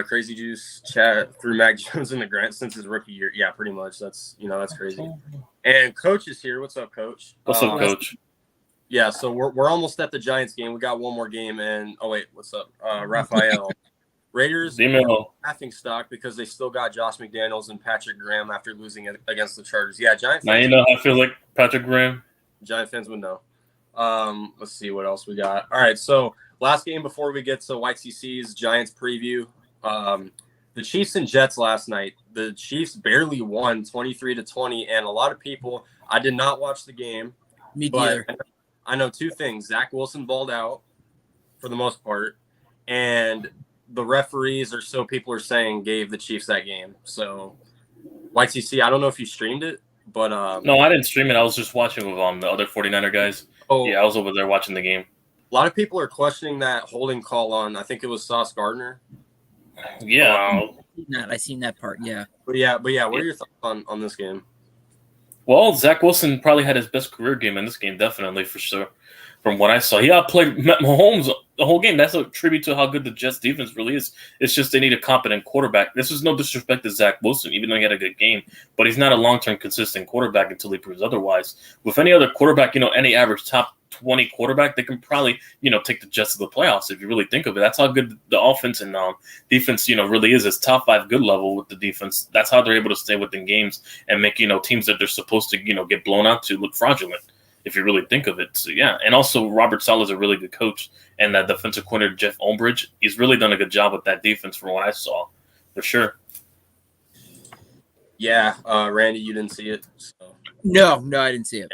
Crazy Juice chat through Mac Jones in the Grant since his rookie year. Yeah, pretty much. That's crazy. And Coach is here. What's up, Coach? What's up, Coach? Yeah, so we're almost at the Giants game. We got one more game, and what's up, Raphael? Raiders laughing stock because they still got Josh McDaniels and Patrick Graham after losing against the Chargers. Yeah, Giants. Now you know how I feel like Patrick Graham. Giant fans would know. Let's see what else we got. All right, so last game before we get to YTC's Giants preview. The Chiefs and Jets last night. The Chiefs barely won 23-20, and a lot of people. I did not watch the game. Me neither. I know 2 things. Zach Wilson balled out for the most part, and the referees, or so people are saying, gave the Chiefs that game. So, YTC, I don't know if you streamed it, but no, I didn't stream it. I was just watching with the other 49er guys. Oh, yeah, I was over there watching the game. A lot of people are questioning that holding call on, I think it was Sauce Gardner. Yeah. I seen that part. Yeah. But yeah, what are your thoughts on this game? Well, Zach Wilson probably had his best career game in this game, definitely, for sure. From what I saw, he outplayed Mahomes the whole game. That's a tribute to how good the Jets defense really is. It's just they need a competent quarterback. This is no disrespect to Zach Wilson, even though he had a good game, but he's not a long-term consistent quarterback until he proves otherwise. With any other quarterback, any average top 20 quarterback, they can probably, take the Jets to the playoffs if you really think of it. That's how good the offense and defense, really is. It's top 5 good level with the defense. That's how they're able to stay within games and make, teams that they're supposed to, get blown out to look fraudulent, if you really think of it. So, yeah. And also, Robert Saleh is a really good coach. And that defensive coordinator, Jeff Ulbrich, he's really done a good job with that defense from what I saw, for sure. Yeah, Randy, you didn't see it. So. No, I didn't see it.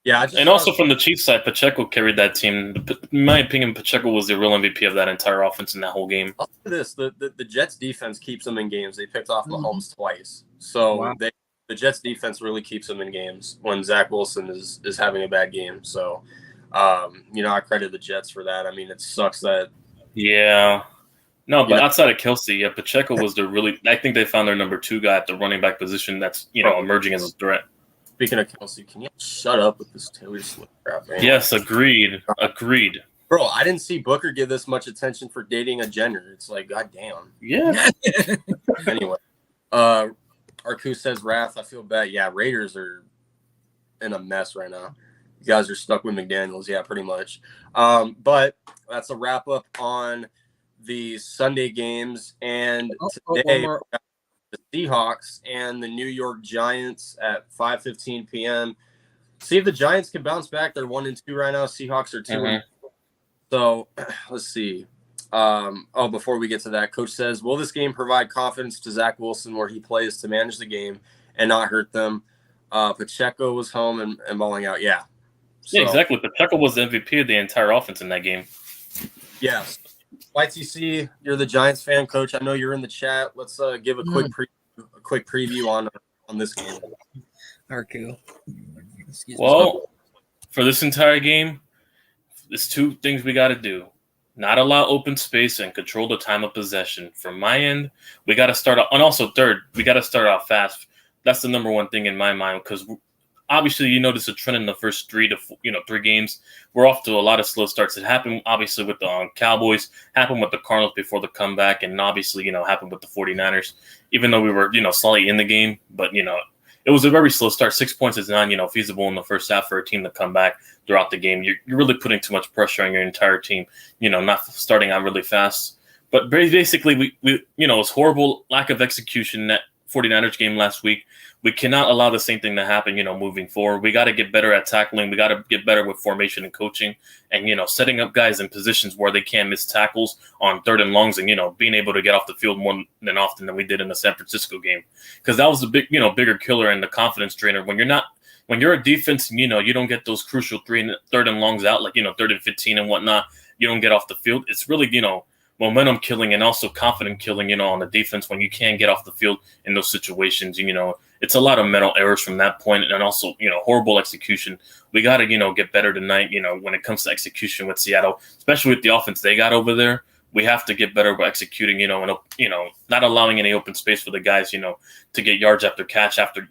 Yeah, and also from the Chiefs side, Pacheco carried that team. In my opinion, Pacheco was the real MVP of that entire offense in that whole game. I'll say this: the Jets defense keeps them in games. They picked off Mahomes twice, so the Jets defense really keeps them in games when Zach Wilson is having a bad game. So, I credit the Jets for that. I mean, it sucks that. Yeah. No, but outside of Kelsey, Pacheco was I think they found their number 2 guy at the running back position that's, emerging as a threat. Speaking of Kelsey, can you shut up with this Taylor Swift crap, man? Yes, agreed. Bro, I didn't see Booker give this much attention for dating a Jenner. It's like, goddamn. Yeah. Anyway, Arku says, Wrath, I feel bad. Yeah, Raiders are in a mess right now. You guys are stuck with McDaniels. Yeah, pretty much. But that's a wrap up on the Sunday games. And today, the Seahawks and the New York Giants at 5:15 p.m. See if the Giants can bounce back. They're 1-2 right now. Seahawks are 2. So let's see. Before we get to that, Coach says, will this game provide confidence to Zach Wilson where he plays to manage the game and not hurt them? Pacheco was home and balling out. Yeah. So, yeah, exactly. Pacheco was the MVP of the entire offense in that game. Yes. YTC, you're the Giants fan, Coach. I know you're in the chat. Let's give a quick preview on this game. Arku. Well, for this entire game, there's 2 things we got to do. Not allow open space and control the time of possession. From my end, we got to start out. And also, third, we got to start out fast. That's the number 1 thing in my mind because obviously, you notice a trend in the first 3 games. We're off to a lot of slow starts. It happened, obviously, with the Cowboys, happened with the Cardinals before the comeback, and obviously, happened with the 49ers, even though we were, slightly in the game. But, it was a very slow start. 6 points is not, feasible in the first half for a team to come back throughout the game. You're really putting too much pressure on your entire team, not starting out really fast. But basically, we it was horrible lack of execution in that 49ers game last week. We cannot allow the same thing to happen, moving forward. We got to get better at tackling. We got to get better with formation and coaching and, setting up guys in positions where they can't miss tackles on 3rd and longs and, being able to get off the field more than often than we did in the San Francisco game. Because that was the bigger killer and the confidence drainer. When you're a defense, you don't get those crucial 3rd and longs out, like, 3rd and 15 and whatnot, you don't get off the field. It's really, momentum killing and also confident killing, on the defense when you can't get off the field in those situations. It's a lot of mental errors from that point and also, horrible execution. We got to, get better tonight, when it comes to execution with Seattle, especially with the offense they got over there. We have to get better by executing, and, not allowing any open space for the guys, to get yards after catch after,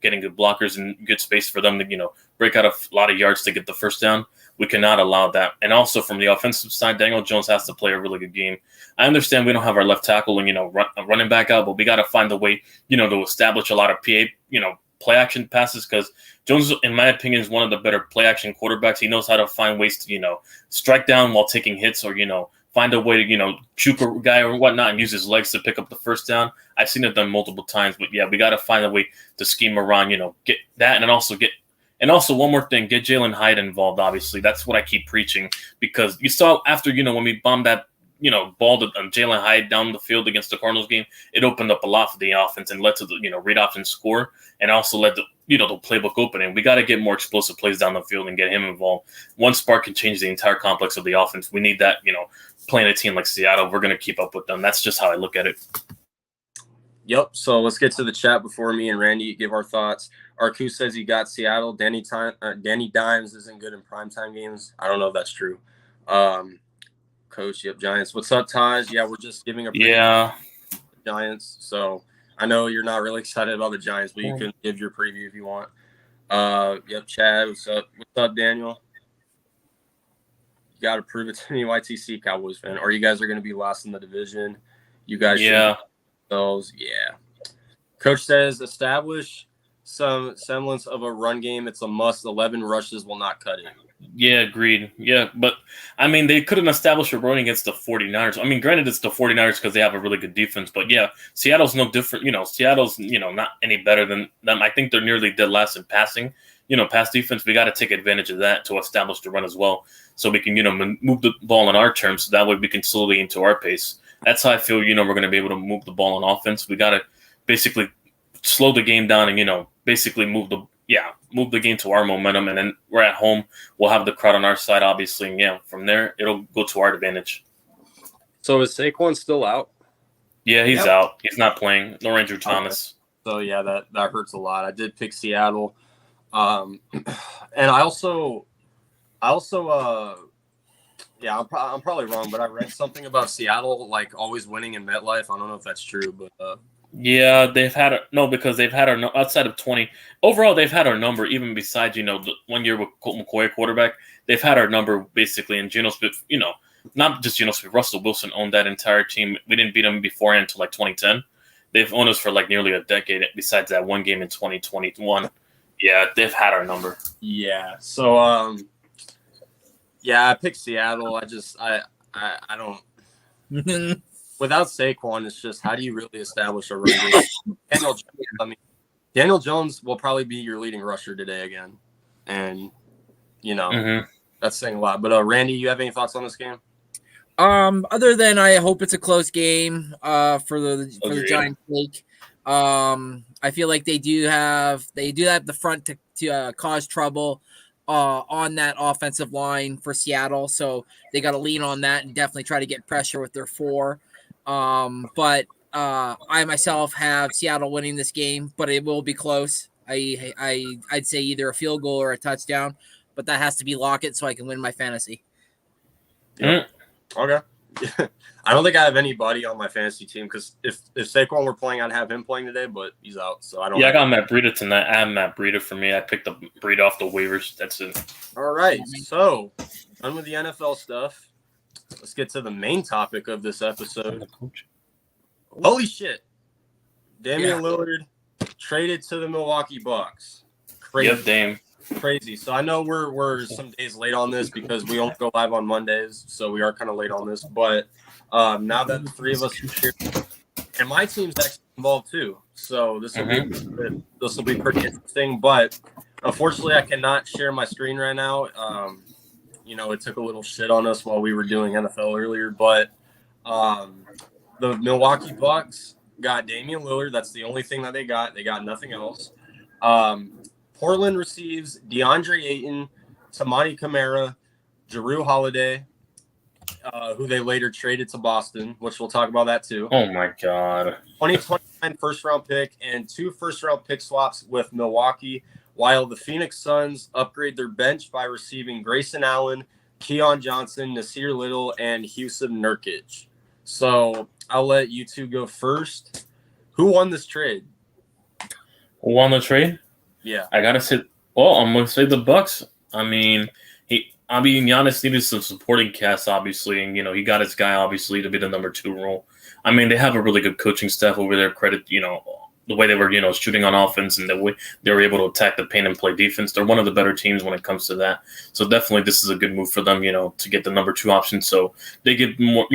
getting good blockers and good space for them to, break out a lot of yards to get the first down. We cannot allow that. And also from the offensive side, Daniel Jones has to play a really good game. I understand we don't have our left tackle and, running back out, but we got to find a way, to establish a lot of play action passes because Jones, in my opinion, is one of the better play action quarterbacks. He knows how to find ways to, strike down while taking hits or, find a way to, juke a guy or whatnot and use his legs to pick up the first down. I've seen it done multiple times, but yeah, we got to find a way to scheme around, get that and also one more thing, get Jalen Hyde involved, obviously. That's what I keep preaching because you saw after, when we bombed that, ball to Jalen Hyde down the field against the Cardinals game, it opened up a lot for the offense and led to the, read option score and also led to, the playbook opening. We got to get more explosive plays down the field and get him involved. One spark can change the entire complex of the offense. We need that, playing a team like Seattle. We're going to keep up with them. That's just how I look at it. Yep. So let's get to the chat before me and Randy give our thoughts. Arku says he got Seattle. Danny Dimes isn't good in primetime games. I don't know if that's true. Coach, yep, Giants. What's up, Taj? Yeah, we're just giving a preview Yeah. of the Giants. So I know you're not really excited about the Giants, but you can give your preview if you want. Yep, Chad, what's up? What's up, Daniel? You got to prove it to me, YTC Cowboys fan. Or you guys are going to be last in the division. You guys should themselves. Yeah. Coach says establish some semblance of a run game. It's a must. 11 rushes will not cut it. Yeah, agreed. Yeah, but I mean, they couldn't establish a run against the 49ers. I mean, granted, it's the 49ers because they have a really good defense, but yeah, Seattle's no different. Seattle's, not any better than them. I think they're nearly dead last in passing. Pass defense, we got to take advantage of that to establish the run as well so we can, move the ball in our terms so that way we can slowly into our pace. That's how I feel, we're going to be able to move the ball on offense. We got to basically slow the game down and, basically move the game to our momentum, and then we're at home. We'll have the crowd on our side, obviously, and from there, it'll go to our advantage. So is Saquon still out? Yeah, he's out. He's not playing. No Andrew Thomas. Okay. So, yeah, that hurts a lot. I did pick Seattle. And I also yeah, I'm probably wrong, but I read something about Seattle, like, always winning in MetLife. I don't know if that's true, but yeah, they've had because they've had our outside of 20 overall. They've had our number even besides the 1 year with Colt McCoy quarterback. They've had our number basically, and Geno Smith. Not just Geno Smith. Russell Wilson owned that entire team. We didn't beat them beforehand until like 2010. They've owned us for like nearly a decade. Besides that one game in 2021, yeah, they've had our number. Yeah. So yeah, I picked Seattle. I don't. Without Saquon, it's just how do you really establish a run game? Daniel Jones will probably be your leading rusher today again, and that's saying a lot. But Randy, you have any thoughts on this game? Other than I hope it's a close game for the Giants' sake. I feel like they do have the front to cause trouble on that offensive line for Seattle, so they got to lean on that and definitely try to get pressure with their four. But I myself have Seattle winning this game, but it will be close. I'd say either a field goal or a touchdown, but that has to be Lockett so I can win my fantasy. Yep. Okay. I don't think I have anybody on my fantasy team because if Saquon were playing, I'd have him playing today, but he's out, so I don't. Yeah, I got Matt Breida tonight. I have Matt Breida for me. I picked up Breida off the waivers. That's it. All right, so done with the NFL stuff. Let's get to the main topic of this episode. Holy shit! Damian Lillard traded to the Milwaukee Bucks. Crazy. Yep, Dame. Crazy. So I know we're some days late on this because we don't go live on Mondays, so we are kind of late on this. But now that the three of us are here, and my team's actually involved too, so this will be pretty interesting. But unfortunately, I cannot share my screen right now. It took a little shit on us while we were doing NFL earlier, but the Milwaukee Bucks got Damian Lillard. That's the only thing that they got. They got nothing else. Portland receives DeAndre Ayton, Tamani Kamara, Jrue Holiday, who they later traded to Boston, which we'll talk about that too. Oh my God. 2029 first-round pick and 2 first-round pick swaps with Milwaukee, while the Phoenix Suns upgrade their bench by receiving Grayson Allen, Keon Johnson, Nasir Little, and Houston Nurkic. So I'll let you two go first. Who won this trade? Who won the trade? Yeah. I gotta say, I'm gonna say the Bucks. I mean, Giannis needed some supporting cast, obviously, and he got his guy obviously to be the number 2 role. I mean, they have a really good coaching staff over there. Credit, the way they were, shooting on offense and the way they were able to attack the paint and play defense. They're one of the better teams when it comes to that. So definitely this is a good move for them, to get the number 2 option. So they give more,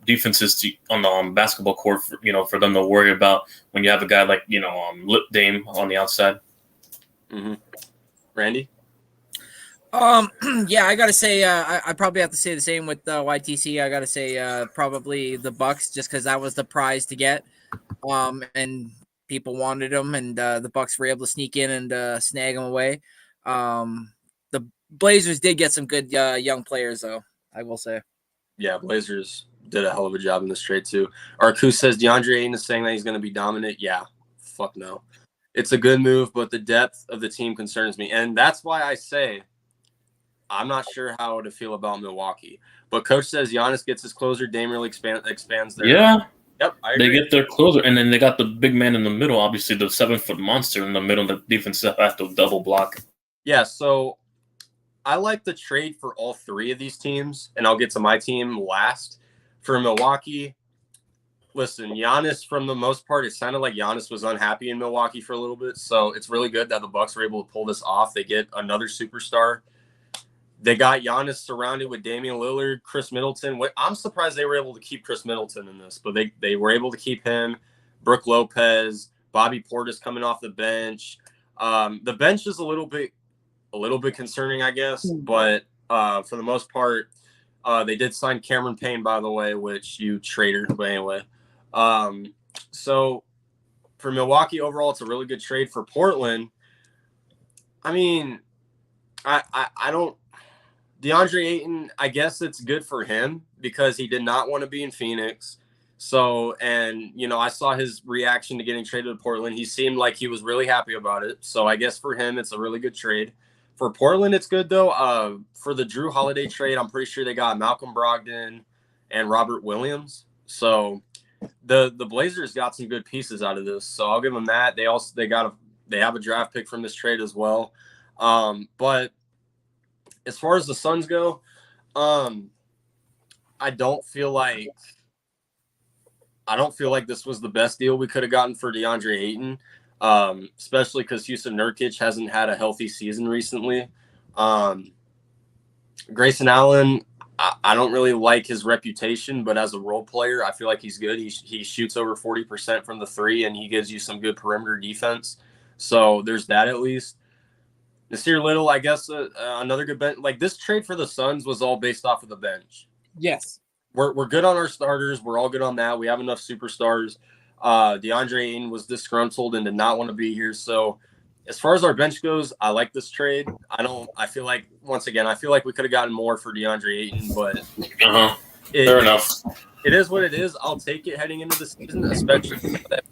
defenses on the basketball court, for them to worry about when you have a guy like, Lip Dame on the outside. Mm-hmm. Randy? Yeah, I gotta say, I probably have to say the same with YTC. I gotta say, probably the Bucks, just because that was the prize to get, and people wanted them, and the Bucks were able to sneak in and snag them away. The Blazers did get some good young players, though. I will say. Yeah, Blazers did a hell of a job in this trade too. Arcus says DeAndre Ayton is saying that he's going to be dominant. Yeah, fuck no. It's a good move, but the depth of the team concerns me, and that's why I say I'm not sure how to feel about Milwaukee. But coach says Giannis gets his closer. Dame really expands their. Yeah, Yep, I they agree. get their closer, and then they got the big man in the middle. Obviously, the 7-foot monster in the middle. The defense has to double block. Yeah, so I like the trade for all three of these teams, and I'll get to my team last. For Milwaukee, listen, Giannis, from the most part, it sounded like Giannis was unhappy in Milwaukee for a little bit. So it's really good that the Bucks were able to pull this off. They get another superstar. They got Giannis surrounded with Damian Lillard, Chris Middleton. I'm surprised they were able to keep Chris Middleton in this, but they were able to keep him. Brooke Lopez, Bobby Portis coming off the bench. The bench is a little bit concerning, I guess, but for the most part, they did sign Cameron Payne, by the way, which you traitor. But anyway, so for Milwaukee overall, it's a really good trade. For Portland, I mean, I don't. DeAndre Ayton, I guess it's good for him because he did not want to be in Phoenix. So, and, you know, I saw his reaction to getting traded to Portland. He seemed like he was really happy about it. So I guess for him, it's a really good trade. For Portland, it's good, though. For the Drew Holiday trade, I'm pretty sure they got Malcolm Brogdon and Robert Williams. So the Blazers got some good pieces out of this. So I'll give them that. They have a draft pick from this trade as well. But as far as the Suns go, I don't feel like this was the best deal we could have gotten for DeAndre Ayton, especially because Houston Nurkic hasn't had a healthy season recently. Grayson Allen, I don't really like his reputation, but as a role player, I feel like he's good. He shoots over 40% from the three, and he gives you some good perimeter defense. So there's that at least. Nasir Little, I guess, another good bench. Like, this trade for the Suns was all based off of the bench. Yes. We're good on our starters. We're all good on that. We have enough superstars. DeAndre Ayton was disgruntled and did not want to be here. So as far as our bench goes, I like this trade. I feel like we could have gotten more for DeAndre Ayton, but Fair enough. It is what it is. I'll take it heading into the season, especially that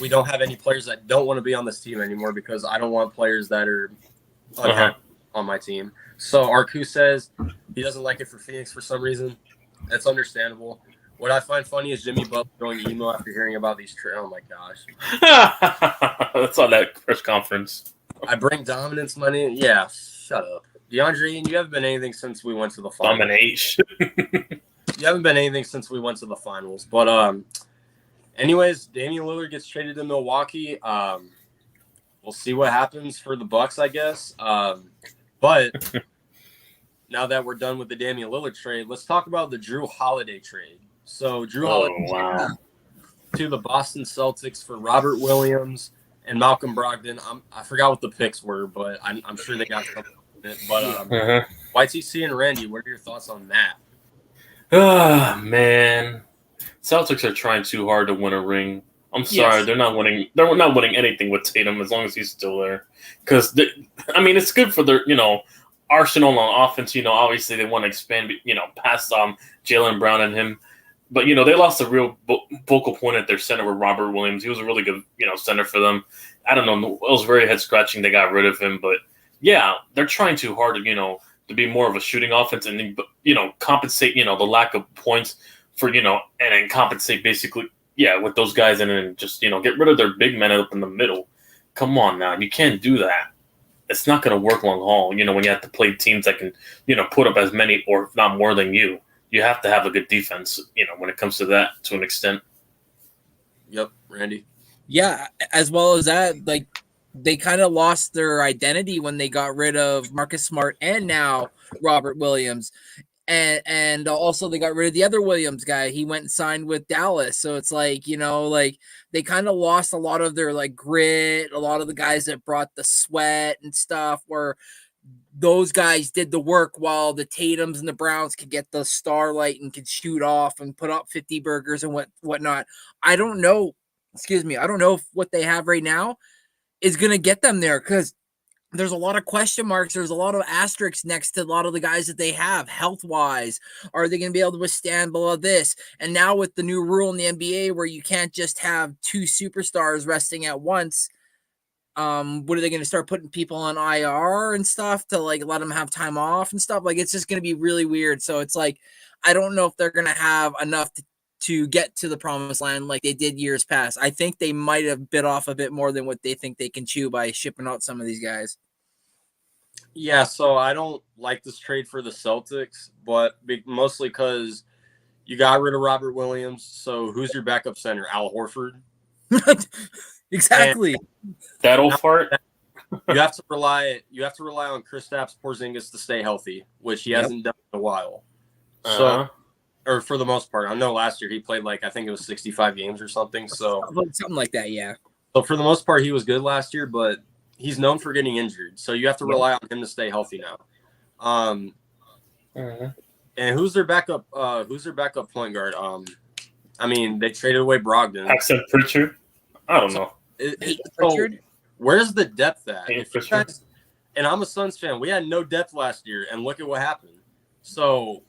we don't have any players that don't want to be on this team anymore, because I don't want players that are unhappy on my team. So Arku says he doesn't like it for Phoenix for some reason. That's understandable. What I find funny is Jimmy Butler going emo after hearing about these trades. Oh my gosh. That's on that press conference. I bring dominance money. Yeah, shut up. DeAndre, you haven't been anything since we went to the finals. Domination. You haven't been anything since we went to the finals. But anyways, Damian Lillard gets traded to Milwaukee. We'll see what happens for the Bucks, I guess. But now that we're done with the Damian Lillard trade, let's talk about the Drew Holiday trade. So Drew Holiday to the Boston Celtics for Robert Williams and Malcolm Brogdon. I forgot what the picks were, but I'm sure they got something in it. But YTC and Randy, what are your thoughts on that? Man. Celtics are trying too hard to win a ring. I'm sorry, yes. They're not winning. They're not winning anything with Tatum as long as he's still there. Because it's good for their arsenal on offense. Obviously they want to expand. Past Jaylen Brown and him. But they lost a real focal point at their center with Robert Williams. He was a really good center for them. I don't know. It was very head scratching. They got rid of him. But yeah, they're trying too hard to be more of a shooting offense and compensate the lack of points for and then compensate basically with those guys, and then just get rid of their big men up in the middle. Come on now, you can't do that. It's not going to work long haul. When you have to play teams that can put up as many or if not more than you. You have to have a good defense. When it comes to that to an extent. Yep, Randy. Yeah, as well as that, like they kind of lost their identity when they got rid of Marcus Smart and now Robert Williams. And also they got rid of the other Williams guy. He went and signed with Dallas. So it's like, they kind of lost a lot of their grit, a lot of the guys that brought the sweat and stuff, where those guys did the work while the Tatums and the Browns could get the starlight and could shoot off and put up 50 burgers and whatnot. I don't know if what they have right now is going to get them there, because there's a lot of question marks. There's a lot of asterisks next to a lot of the guys that they have health-wise. Are they going to be able to withstand below this? And now with the new rule in the NBA where you can't just have two superstars resting at once, What are they going to start putting people on IR and stuff to like let them have time off and stuff? Like it's just going to be really weird. So it's like I don't know if they're going to have enough to get to the promised land like they did years past. I think they might have bit off a bit more than what they think they can chew by shipping out some of these guys. Yeah, so I don't like this trade for the Celtics, but mostly because you got rid of Robert Williams. So who's your backup center? Al Horford? Exactly. That old fart. You have to rely on Kristaps Porzingis to stay healthy, which he hasn't done in a while. So, or for the most part, I know last year he played I think it was 65 games or something. So something like that, yeah. So for the most part, he was good last year, but he's known for getting injured. So you have to rely on him to stay healthy now. And who's their backup? Who's their backup point guard? I mean, they traded away Brogdon. Except Pritchard. I don't know. So where's the depth at? And I'm a Suns fan. We had no depth last year, and look at what happened. So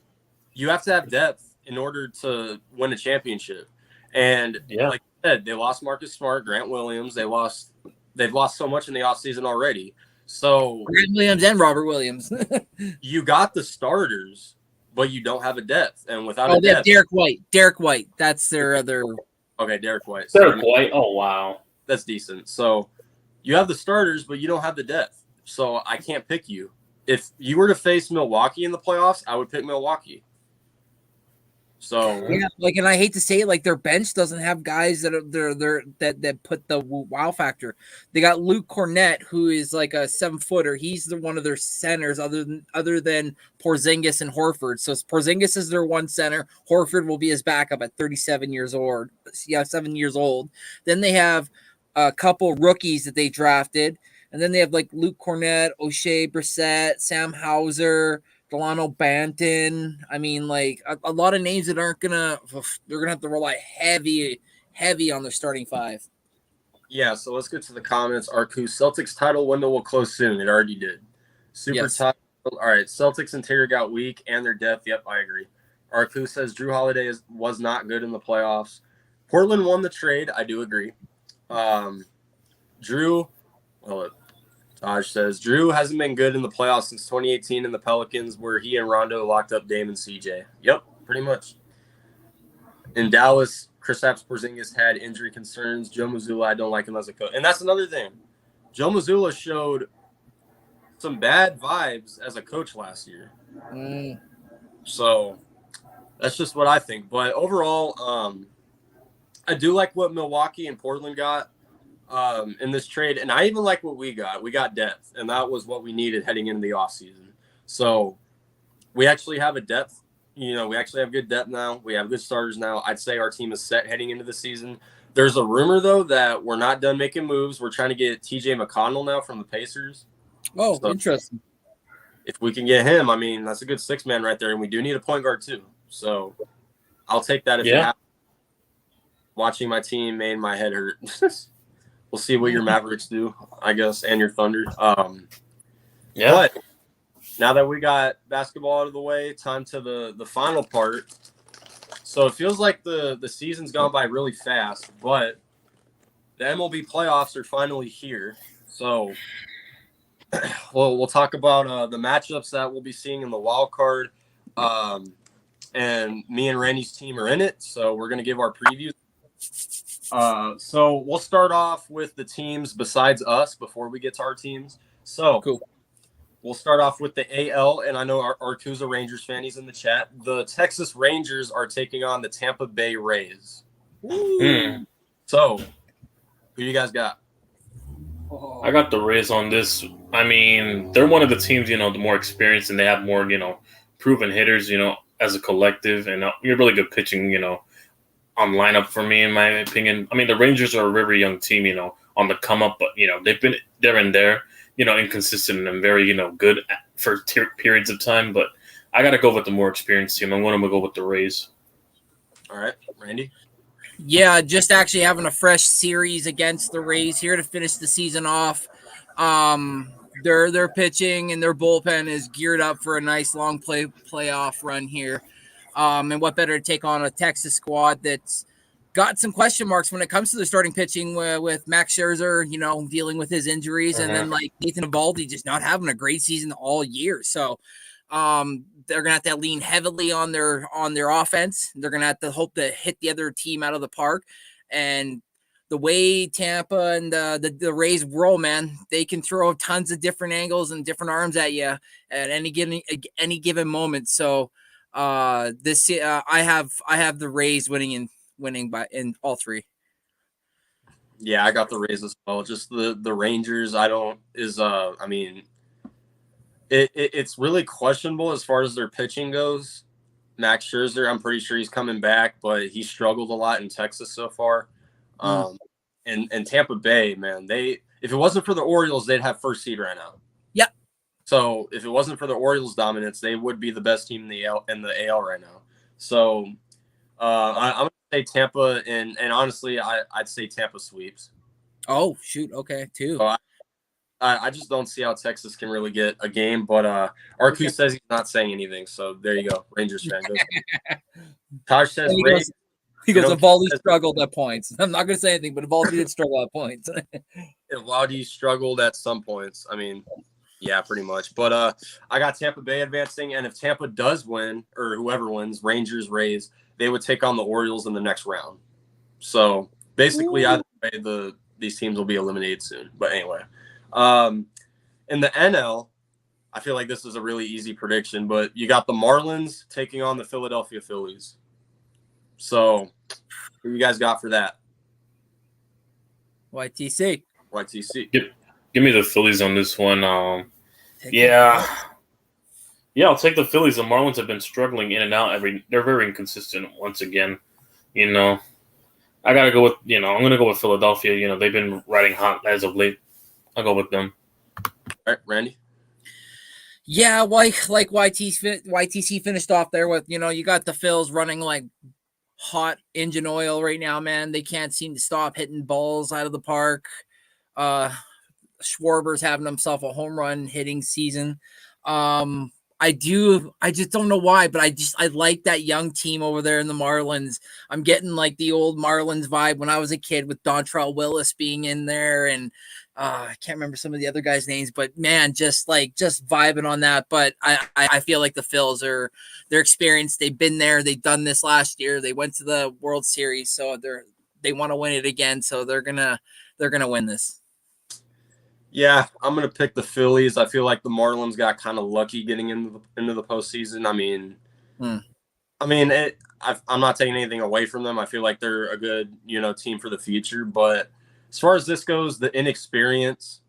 you have to have depth in order to win a championship. And like I said, they lost Marcus Smart, Grant Williams. They've lost so much in the offseason already. So Grant Williams and Robert Williams. You got the starters, but you don't have a depth. And without a depth, Derek White. That's their other. Okay, Derek White. White. Oh wow, that's decent. So you have the starters, but you don't have the depth. So I can't pick you. If you were to face Milwaukee in the playoffs, I would pick Milwaukee. So yeah, and I hate to say it, their bench doesn't have guys that are that put the wow factor. They got Luke Cornett, who is like a 7-footer. He's one of their centers, other than Porzingis and Horford. So Porzingis is their one center. Horford will be his backup at 37 years old. Yeah, 7 years old. Then they have a couple rookies that they drafted, and then they have Luke Cornett, O'Shea Brissett, Sam Hauser, Delano Banton. I mean, a lot of names that they're gonna have to rely heavy on their starting five. Yeah, so let's get to the comments. Arku, Celtics title window will close soon. It already did. Super title. All right, Celtics interior got weak and their depth. Yep, I agree. Arku says Drew Holiday was not good in the playoffs. Portland won the trade. I do agree. Taj says Drew hasn't been good in the playoffs since 2018 in the Pelicans, where he and Rondo locked up Dame and CJ. Yep, pretty much. In Dallas, Kristaps Porzingis had injury concerns. Joe Mazzulla, I don't like him as a coach. And that's another thing. Joe Mazzulla showed some bad vibes as a coach last year. So that's just what I think. But overall, I do like what Milwaukee and Portland got in this trade. And I even like what we got. We got depth, and that was what we needed heading into the offseason. So we actually have a depth. We actually have good depth now. We have good starters now. I'd say our team is set heading into the season. There's a rumor, though, that we're not done making moves. We're trying to get TJ McConnell now from the Pacers. Oh, so interesting. If we can get him, I mean, that's a good six-man right there, and we do need a point guard too. So I'll take that if it happens. Watching my team made my head hurt. We'll see what your Mavericks do, I guess, and your Thunder. But now that we got basketball out of the way, time to the final part. So it feels like the season's gone by really fast, but the MLB playoffs are finally here. So we'll talk about the matchups that we'll be seeing in the wild card. And me and Randy's team are in it, so we're going to give our previews. So we'll start off with the teams besides us before we get to our teams. So cool. We'll start off with the AL, and I know our Kuza Rangers fan, he's in the chat. The Texas Rangers are taking on the Tampa Bay Rays. So who you guys got? I got the Rays on this. I mean, they're one of the teams, the more experienced, and they have more, proven hitters, as a collective, and you're really good pitching, on lineup for me, in my opinion. I mean, the Rangers are a very young team, on the come up, but, they've been there and there, inconsistent and very, good for periods of time. But I got to go with the more experienced team. I'm going to go with the Rays. All right, Randy? Yeah, just actually having a fresh series against the Rays here to finish the season off. Their pitching and their bullpen is geared up for a nice long playoff run here. And what better to take on a Texas squad that's got some question marks when it comes to the starting pitching with Max Scherzer, dealing with his injuries, and then like Nathan Eovaldi just not having a great season all year. So they're gonna have to lean heavily on their offense. They're gonna have to hope to hit the other team out of the park. And the way Tampa and the Rays roll, man, they can throw tons of different angles and different arms at you at any given moment. So I have the Rays winning in all three. Yeah, I got the Rays as well. Just the Rangers, it's really questionable as far as their pitching goes. Max Scherzer, I'm pretty sure he's coming back, but he struggled a lot in Texas so far. And Tampa Bay, man, if it wasn't for the Orioles, they'd have first seed right now. Yep. So if it wasn't for the Orioles' dominance, they would be the best team in the AL right now. So I'm going to say Tampa, and honestly, I'd say Tampa sweeps. Oh, shoot. Okay, too. So I just don't see how Texas can really get a game, but RQ says he's not saying anything, so there you go. Rangers fan. Taj says Rays. He goes, Eovaldi struggled at points. I'm not going to say anything, but Eovaldi did struggle at points. Eovaldi struggled at some points. I mean, yeah, pretty much. But I got Tampa Bay advancing, and if Tampa does win, or whoever wins, Rangers, Rays, they would take on the Orioles in the next round. So basically, either way, these teams will be eliminated soon. But anyway, in the NL, I feel like this is a really easy prediction, but you got the Marlins taking on the Philadelphia Phillies. So, who you guys got for that? YTC. Give me the Phillies on this one. Yeah, I'll take the Phillies. The Marlins have been struggling in and out. They're very inconsistent once again. I gotta go with I'm gonna go with Philadelphia. They've been riding hot as of late. I'll go with them. All right, Randy. Yeah, like YTC finished off there with you got the Phils running like hot engine oil right now, man. They can't seem to stop hitting balls out of the park. Schwarber's having himself a home run hitting season. I just don't know why, but I like that young team over there in the Marlins. I'm getting like the old Marlins vibe when I was a kid with Dontrell Willis being in there, and I can't remember some of the other guys' names, but man, just vibing on that. But I feel like the Phils they're experienced. They've been there. They've done this last year. They went to the World Series, so they want to win it again. So they're gonna win this. Yeah, I'm gonna pick the Phillies. I feel like the Marlins got kind of lucky getting into the postseason. I'm not taking anything away from them. I feel like they're a good team for the future, but as far as this goes, the inexperience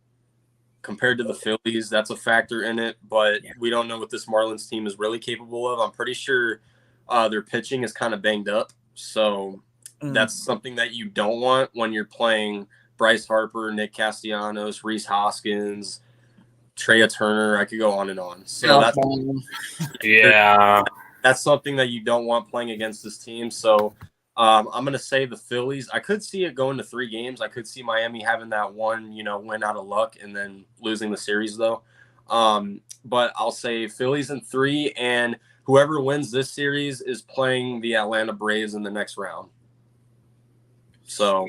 compared to the Phillies, that's a factor in it. But we don't know what this Marlins team is really capable of. I'm pretty sure their pitching is kind of banged up. So that's something that you don't want when you're playing Bryce Harper, Nick Castellanos, Rhys Hoskins, Trea Turner. I could go on and on. So that's something that you don't want playing against this team. So I'm going to say the Phillies. I could see it going to 3 games. I could see Miami having that one, win out of luck and then losing the series, though. But I'll say Phillies in 3, and whoever wins this series is playing the Atlanta Braves in the next round. So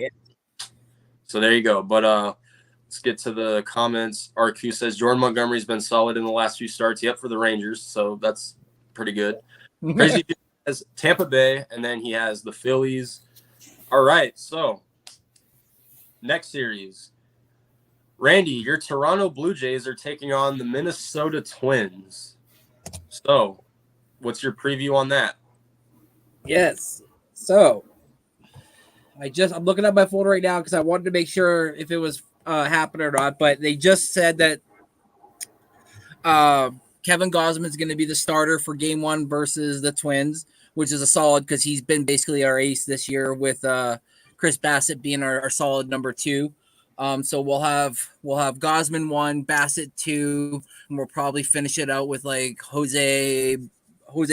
there you go. But let's get to the comments. RQ says Jordan Montgomery's been solid in the last few starts. Yep, for the Rangers. So that's pretty good. Crazy has Tampa Bay, and then he has the Phillies. All right, so next series. Randy, your Toronto Blue Jays are taking on the Minnesota Twins. So what's your preview on that? Yes. So I'm looking at my folder right now because I wanted to make sure if it was happening or not, but they just said that Kevin Gausman is going to be the starter for game 1 versus the Twins, which is a solid because he's been basically our ace this year with Chris Bassett being our solid number 2. So we'll have Gausman 1, Bassett 2, and we'll probably finish it out with like Jose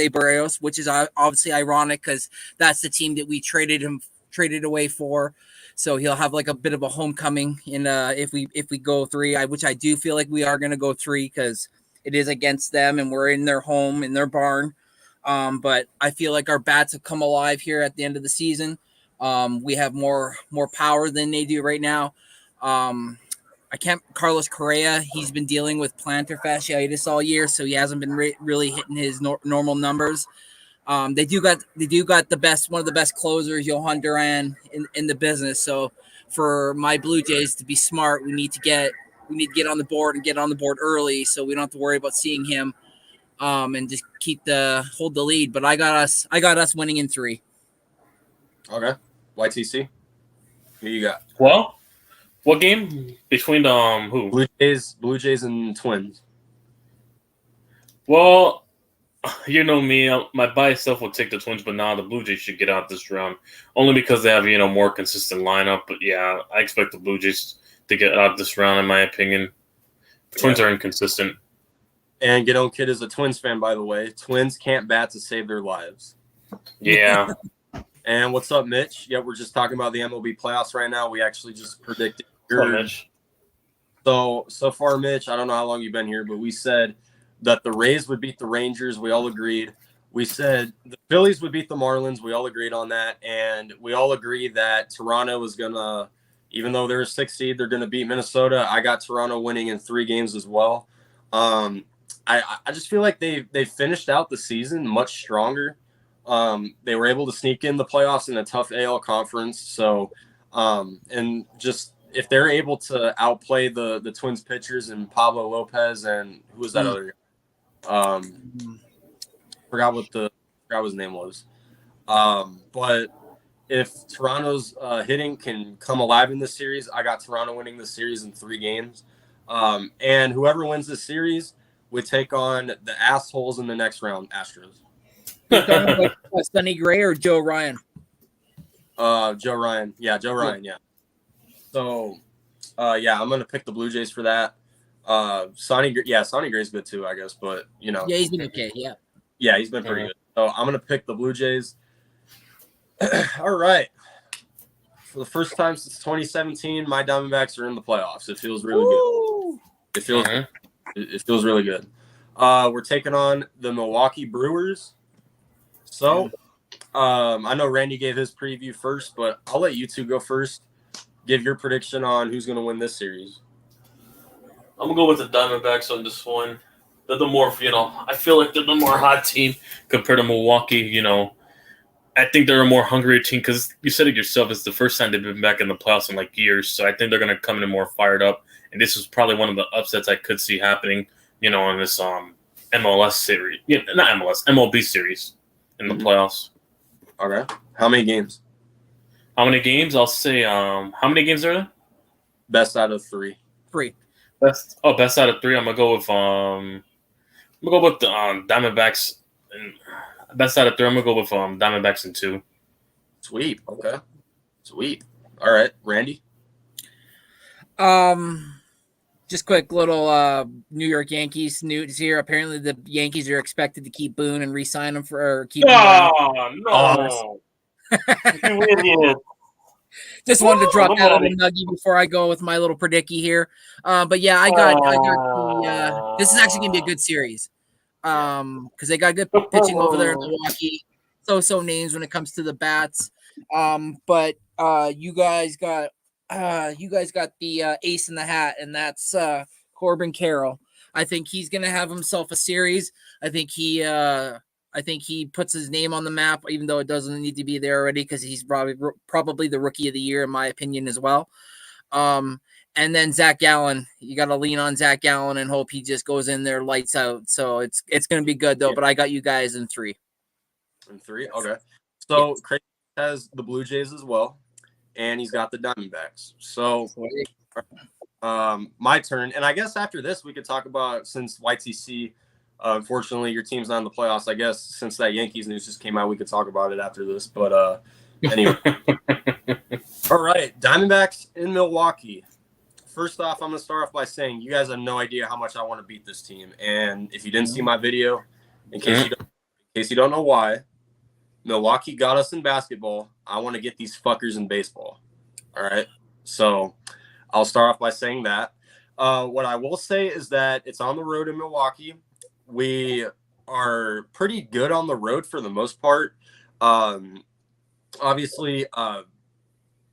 Barrios, which is obviously ironic because that's the team that we traded away for. So he'll have like a bit of a homecoming in if we go 3, which I do feel like we are going to go 3 because it is against them and we're in their home, in their barn. But I feel like our bats have come alive here at the end of the season. We have more power than they do right now. Carlos Correa, he's been dealing with plantar fasciitis all year, so he hasn't been really hitting his normal numbers. They do got one of the best closers, Johan Duran, in the business. So for my Blue Jays to be smart, we need to get on the board and get on the board early, so we don't have to worry about seeing him, and just hold the lead. But I got us winning in 3. Okay, YTC, who you got? Well, what game between who? Blue Jays and Twins. Well, you know me, my bias self would take the Twins, but now the Blue Jays should get out this round, only because they have more consistent lineup. But yeah, I expect the Blue Jays to get out this round, in my opinion. Twins are inconsistent. And Get On Kid is a Twins fan, by the way. Twins can't bat to save their lives. Yeah. And what's up, Mitch? Yeah, we're just talking about the MLB playoffs right now. We actually just predicted. Mitch? So far, Mitch, I don't know how long you've been here, but we said that the Rays would beat the Rangers. We all agreed. We said the Phillies would beat the Marlins. We all agreed on that. And we all agreed that Toronto was going to, even though they're a 6th seed, they're going to beat Minnesota. I got Toronto winning in 3 games as well. I just feel like they finished out the season much stronger. They were able to sneak in the playoffs in a tough AL conference. So, and just if they're able to outplay the Twins pitchers and Pablo Lopez and who was that other guy? Forgot what his name was. But if Toronto's hitting can come alive in this series, I got Toronto winning the series in 3 games. And whoever wins this series would take on the assholes in the next round, Astros. You're talking about Sonny Gray or Joe Ryan? Joe Ryan. Yeah, Joe Ryan, yeah. So, I'm going to pick the Blue Jays for that. Sonny Gray's good too, I guess, but, Yeah, he's been okay, yeah. Yeah, he's been pretty good. So, I'm going to pick the Blue Jays. All right. For the first time since 2017, my Diamondbacks are in the playoffs. It feels really good. It feels really good. We're taking on the Milwaukee Brewers. So, I know Randy gave his preview first, but I'll let you two go first. Give your prediction on who's going to win this series. I'm going to go with the Diamondbacks on this one. They're the more, I feel like they're the more hot team compared to Milwaukee. I think they're a more hungrier team because you said it yourself. It's the first time they've been back in the playoffs in years. So I think they're going to come in more fired up. And this was probably one of the upsets I could see happening, in this MLS series. Yeah, not MLS, MLB series in the playoffs. Okay. How many games? How many games? I'll say, how many games are there? Best out of 3. 3. Best out of 3. I'm gonna go with the Diamondbacks. And best out of 3. I'm gonna go with Diamondbacks in 2. Sweet. Okay. Sweet. All right, Randy. Just quick little New York Yankees news here. Apparently, the Yankees are expected to keep Boone and re-sign him for keep. No. Just wanted to drop that little nugget before I go with my little predicky here. But yeah, I got the. This is actually gonna be a good series, because they got good pitching over there in Milwaukee. So names when it comes to the bats. But you guys got the ace in the hat, and that's Corbin Carroll. I think he's gonna have himself a series. I think he puts his name on the map, even though it doesn't need to be there already, because he's probably the rookie of the year, in my opinion, as well. And then Zach Gallen, you got to lean on Zach Gallen and hope he just goes in there lights out. So it's going to be good, though. But I got you guys in 3. In 3? Okay. So Craig has the Blue Jays as well, and he's got the Diamondbacks. So my turn. And I guess after this, we could talk about, since YTC – unfortunately, your team's not in the playoffs. I guess since that Yankees news just came out, we could talk about it after this. But anyway. All right. Diamondbacks in Milwaukee. First off, I'm going to start off by saying you guys have no idea how much I want to beat this team. And if you didn't see my video, in case you don't know why, Milwaukee got us in basketball. I want to get these fuckers in baseball. All right. So I'll start off by saying that. What I will say is that it's on the road in Milwaukee. We are pretty good on the road for the most part. obviously,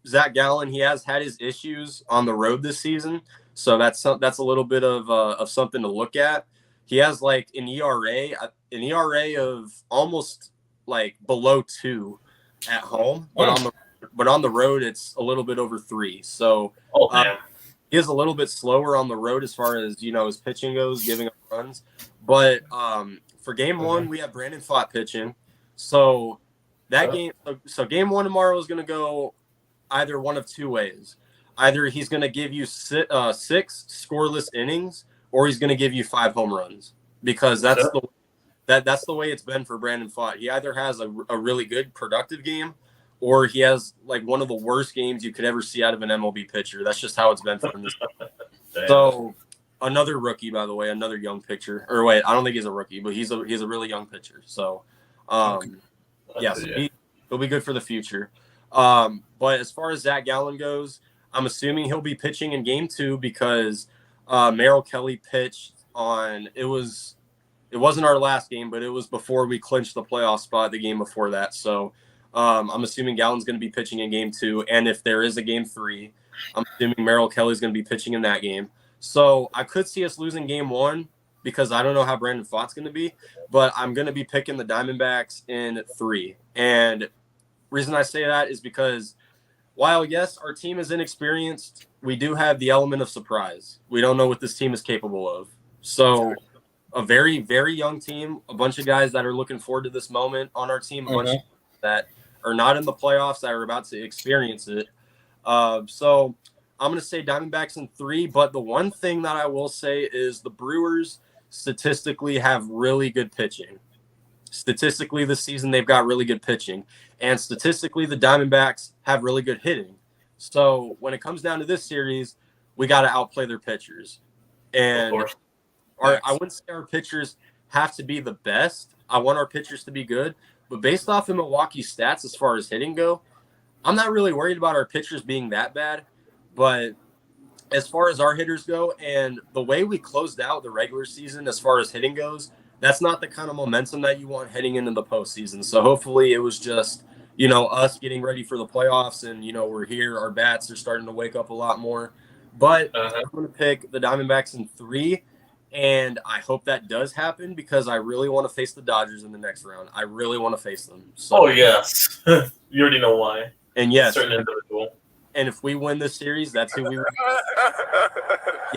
Zach Gallen, he has had his issues on the road this season, so that's a little bit of something to look at. He has like an ERA of almost like below 2 at home, but on the road it's a little bit over 3. So he is a little bit slower on the road as far as his pitching goes, giving up runs. But for game one, we have Brandon Pfaadt pitching. So that game, so game one tomorrow is going to go either one of two ways. Either he's going to give you 6 scoreless innings, or he's going to give you 5 home runs, because that's the way it's been for Brandon Pfaadt. He either has a really good productive game, or he has like one of the worst games you could ever see out of an MLB pitcher. That's just how it's been for him. So another rookie, by the way, another young pitcher. Or wait, I don't think he's a rookie, but he's a really young pitcher. So yes, he'll be good for the future. But as far as Zach Gallen goes, I'm assuming he'll be pitching in game 2 because Merrill Kelly pitched on it wasn't our last game, but it was before we clinched the playoff spot the game before that. So I'm assuming Gallen's going to be pitching in game 2. And if there is a game 3, I'm assuming Merrill Kelly's going to be pitching in that game. So I could see us losing game 1 because I don't know how Brandon Pfaadt's going to be, but I'm going to be picking the Diamondbacks in 3. And reason I say that is because while, yes, our team is inexperienced, we do have the element of surprise. We don't know what this team is capable of. So a very, very young team, a bunch of guys that are looking forward to this moment on our team, a bunch of that are not in the playoffs that are about to experience it. So I'm going to say Diamondbacks in 3, but the one thing that I will say is the Brewers statistically have really good pitching. Statistically this season, they've got really good pitching. And statistically, the Diamondbacks have really good hitting. So when it comes down to this series, we got to outplay their pitchers. And I wouldn't say our pitchers have to be the best. I want our pitchers to be good. But based off of Milwaukee's stats as far as hitting go, I'm not really worried about our pitchers being that bad. But as far as our hitters go and the way we closed out the regular season as far as hitting goes, that's not the kind of momentum that you want heading into the postseason. So hopefully it was just, us getting ready for the playoffs and, we're here. Our bats are starting to wake up a lot more. But I'm going to pick the Diamondbacks in 3, and I hope that does happen because I really want to face the Dodgers in the next round. I really want to face them. So, yes. You already know why. And yes. Certain individual. And if we win this series, that's who we win.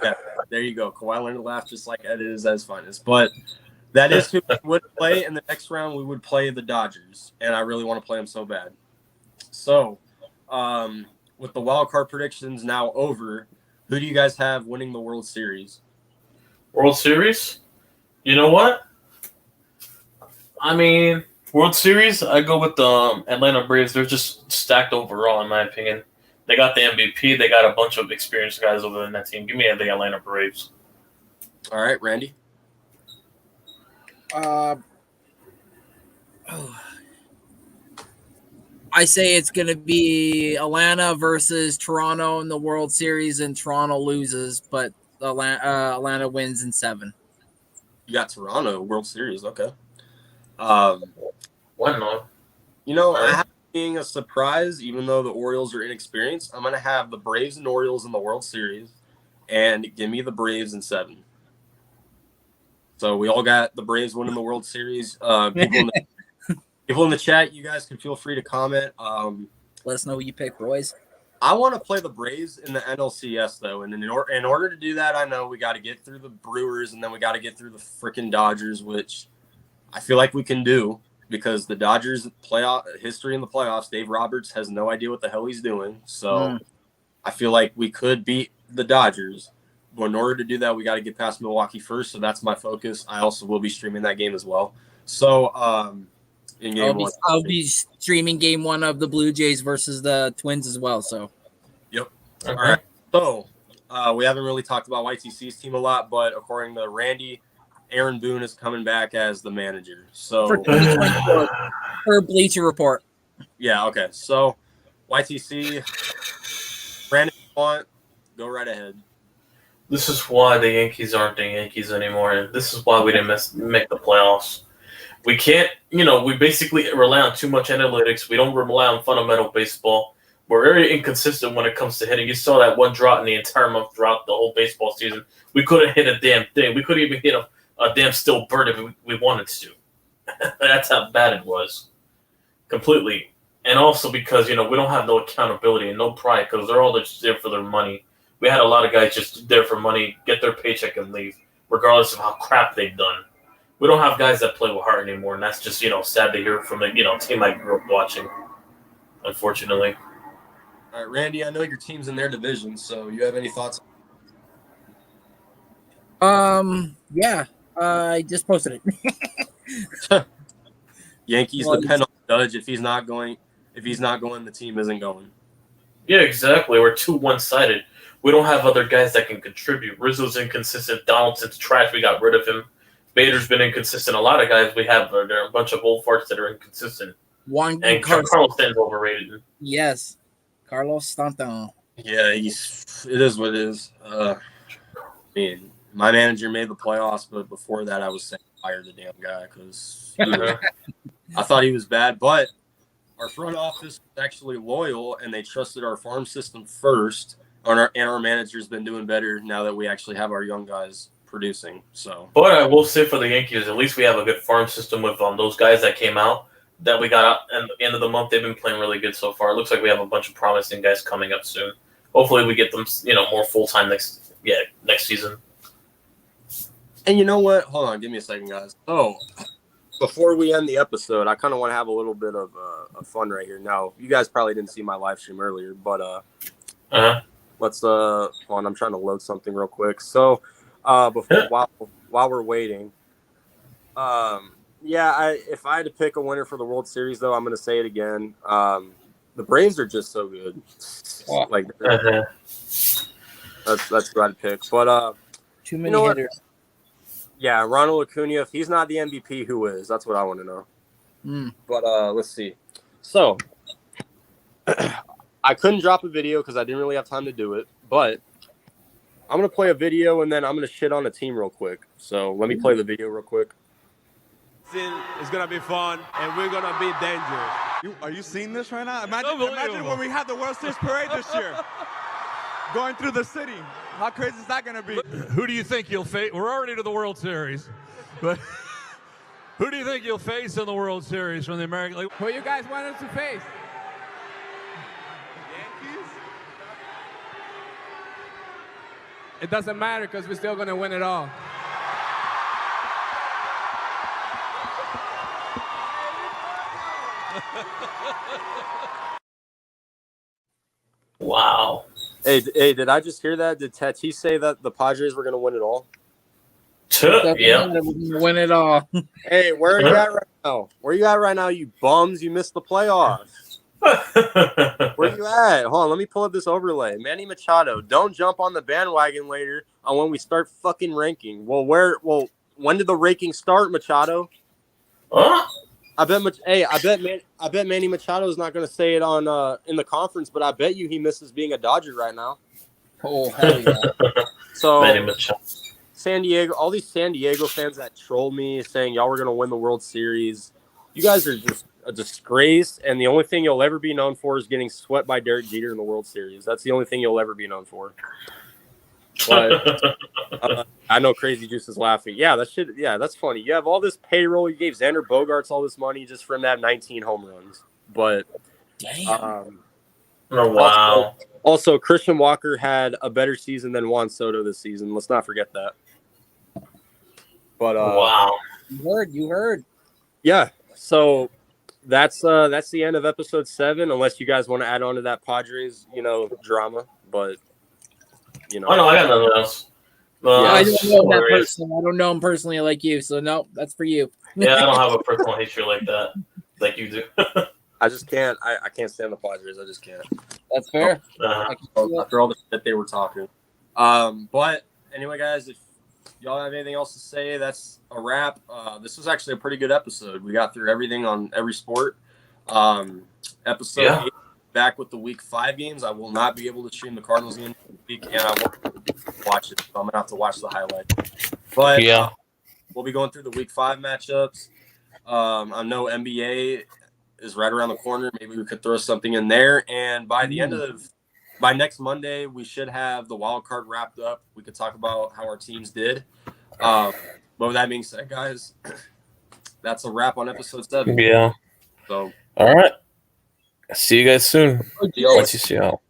Yeah, there you go. Kawhi Leonard laughed just like Ed is at his finest. But that is who we would play in the next round. We would play the Dodgers, and I really want to play them so bad. So, with the wild card predictions now over, who do you guys have winning the World Series? World Series? You know what? I mean, World Series, I go with the Atlanta Braves. They're just stacked overall, in my opinion. They got the MVP. They got a bunch of experienced guys over in that team. Give me the Atlanta Braves. All right, Randy. I say it's going to be Atlanta versus Toronto in the World Series, and Toronto loses, but Atlanta wins in 7. You got Toronto World Series, okay. Why not? I have being a surprise, even though the Orioles are inexperienced. I'm going to have the Braves and Orioles in the World Series, and give me the Braves in 7. So we all got the Braves winning the World Series. People in the chat, you guys can feel free to comment. Let us know who you pick, boys. I want to play the Braves in the NLCS, though. And in order to do that, I know we got to get through the Brewers, and then we got to get through the freaking Dodgers, which I feel like we can do because the Dodgers playoff history in the playoffs, Dave Roberts has no idea what the hell he's doing. So I feel like we could beat the Dodgers. But in order to do that, we got to get past Milwaukee first. So that's my focus. I also will be streaming that game as well. So in game 1. I'll be streaming game 1 of the Blue Jays versus the Twins as well. So, yep. Okay. All right. So we haven't really talked about YTC's team a lot, but according to Randy, Aaron Boone is coming back as the manager. So for 2024, per Bleacher Report. Yeah. Okay. So YTC, Brandon, go right ahead. This is why the Yankees aren't the Yankees anymore. This is why we didn't make the playoffs. We can't, we basically rely on too much analytics. We don't rely on fundamental baseball. We're very inconsistent when it comes to hitting. You saw that one drought in the entire month throughout the whole baseball season. We couldn't hit a damn thing. We couldn't even hit a damn still bird if we wanted to. That's how bad it was. Completely. And also because, we don't have no accountability and no pride because they're all just there for their money. We had a lot of guys just there for money, get their paycheck and leave, regardless of how crap they've done. We don't have guys that play with heart anymore, and that's just, sad to hear from a, team I grew up watching, unfortunately. All right, Randy, I know your team's in their division, so you have any thoughts? Yeah, I just posted it. Yankees depend on Judge. If he's not going, the team isn't going. Yeah, exactly. We're too one-sided. We don't have other guys that can contribute. Rizzo's inconsistent. Donaldson's trash. We got rid of him. Bader's been inconsistent. A lot of guys we have, there are a bunch of old farts that are inconsistent. And Carlos Stanton's overrated. Yes, Carlos Stanton. Yeah, it is what it is. I mean, my manager made the playoffs, but before that, I was saying fire the damn guy because I thought he was bad. But our front office was actually loyal, and they trusted our farm system first. And our manager's been doing better now that we actually have our young guys producing. So, but I will say for the Yankees, at least we have a good farm system with those guys that came out that we got out at the end of the month. They've been playing really good so far. It looks like we have a bunch of promising guys coming up soon. Hopefully, we get them, more full time next season. And you know what? Hold on, give me a second, guys. Oh, before we end the episode, I kind of want to have a little bit of fun right here. Now, you guys probably didn't see my live stream earlier, but let's hold on. I'm trying to load something real quick. So. While we're waiting, if I had to pick a winner for the World Series, though, I'm going to say it again. The Braves are just so good. Like that's what I'd pick. But too many hitters. Yeah, Ronald Acuna. If he's not the MVP, who is? That's what I want to know. But let's see. So I couldn't drop a video because I didn't really have time to do it, but. I'm going to play a video, and then I'm going to shit on a team real quick. So let me play the video real quick. It's going to be fun, and we're going to be dangerous. Are you seeing this right now? Imagine when we had the World Series parade this year. Going through the city. How crazy is that going to be? Who do you think you'll face? We're already to the World Series. But who do you think you'll face in the World Series from the American League? Who you guys want us to face? It doesn't matter because we're still going to win it all. Wow. Hey, did I just hear that? Did Tatis say that the Padres were going to win it all? Yeah. Win it all. Hey, where are you at right now? Where you at right now, you bums? You missed the playoffs. Where you at? Hold on, let me pull up this overlay. Manny Machado, don't jump on the bandwagon later on when we start fucking ranking. Well, when did the ranking start, Machado? Huh? I bet Manny Machado is not going to say it on in the conference, but I bet you he misses being a Dodger right now. Oh hell yeah! So Manny Machado. San Diego, all these San Diego fans that troll me saying y'all were going to win the World Series, you guys are just a disgrace, and the only thing you'll ever be known for is getting swept by Derek Jeter in the World Series. That's the only thing you'll ever be known for. But I know Crazy Juice is laughing. Yeah, that's funny. You have all this payroll. You gave Xander Bogaerts all this money just for him to have 19 home runs. But damn. Wow. Also, Christian Walker had a better season than Juan Soto this season. Let's not forget that. But wow. You heard. Yeah. So that's the end of episode 7. Unless you guys want to add on to that Padres, drama. But oh no, I got nothing else. I don't know that person. I don't know him personally like you. So no, that's for you. Yeah, I don't have a personal history like that, like you do. I just can't. I can't stand the Padres. I just can't. That's fair. After all the shit they were talking. But anyway, guys, if y'all have anything else to say, that's a wrap. This was actually a pretty good episode. We got through everything on every sport. Episode 8, back with the Week 5 games. I will not be able to stream the Cardinals game this week, and I won't watch it. So I'm gonna have to watch the highlight. But we'll be going through the Week 5 matchups. I know NBA is right around the corner. Maybe we could throw something in there. And by next Monday, we should have the wild card wrapped up. We could talk about how our teams did. But with that being said, guys, that's a wrap on episode 7. Yeah. So, all right. See you guys soon. deal. Once you see how.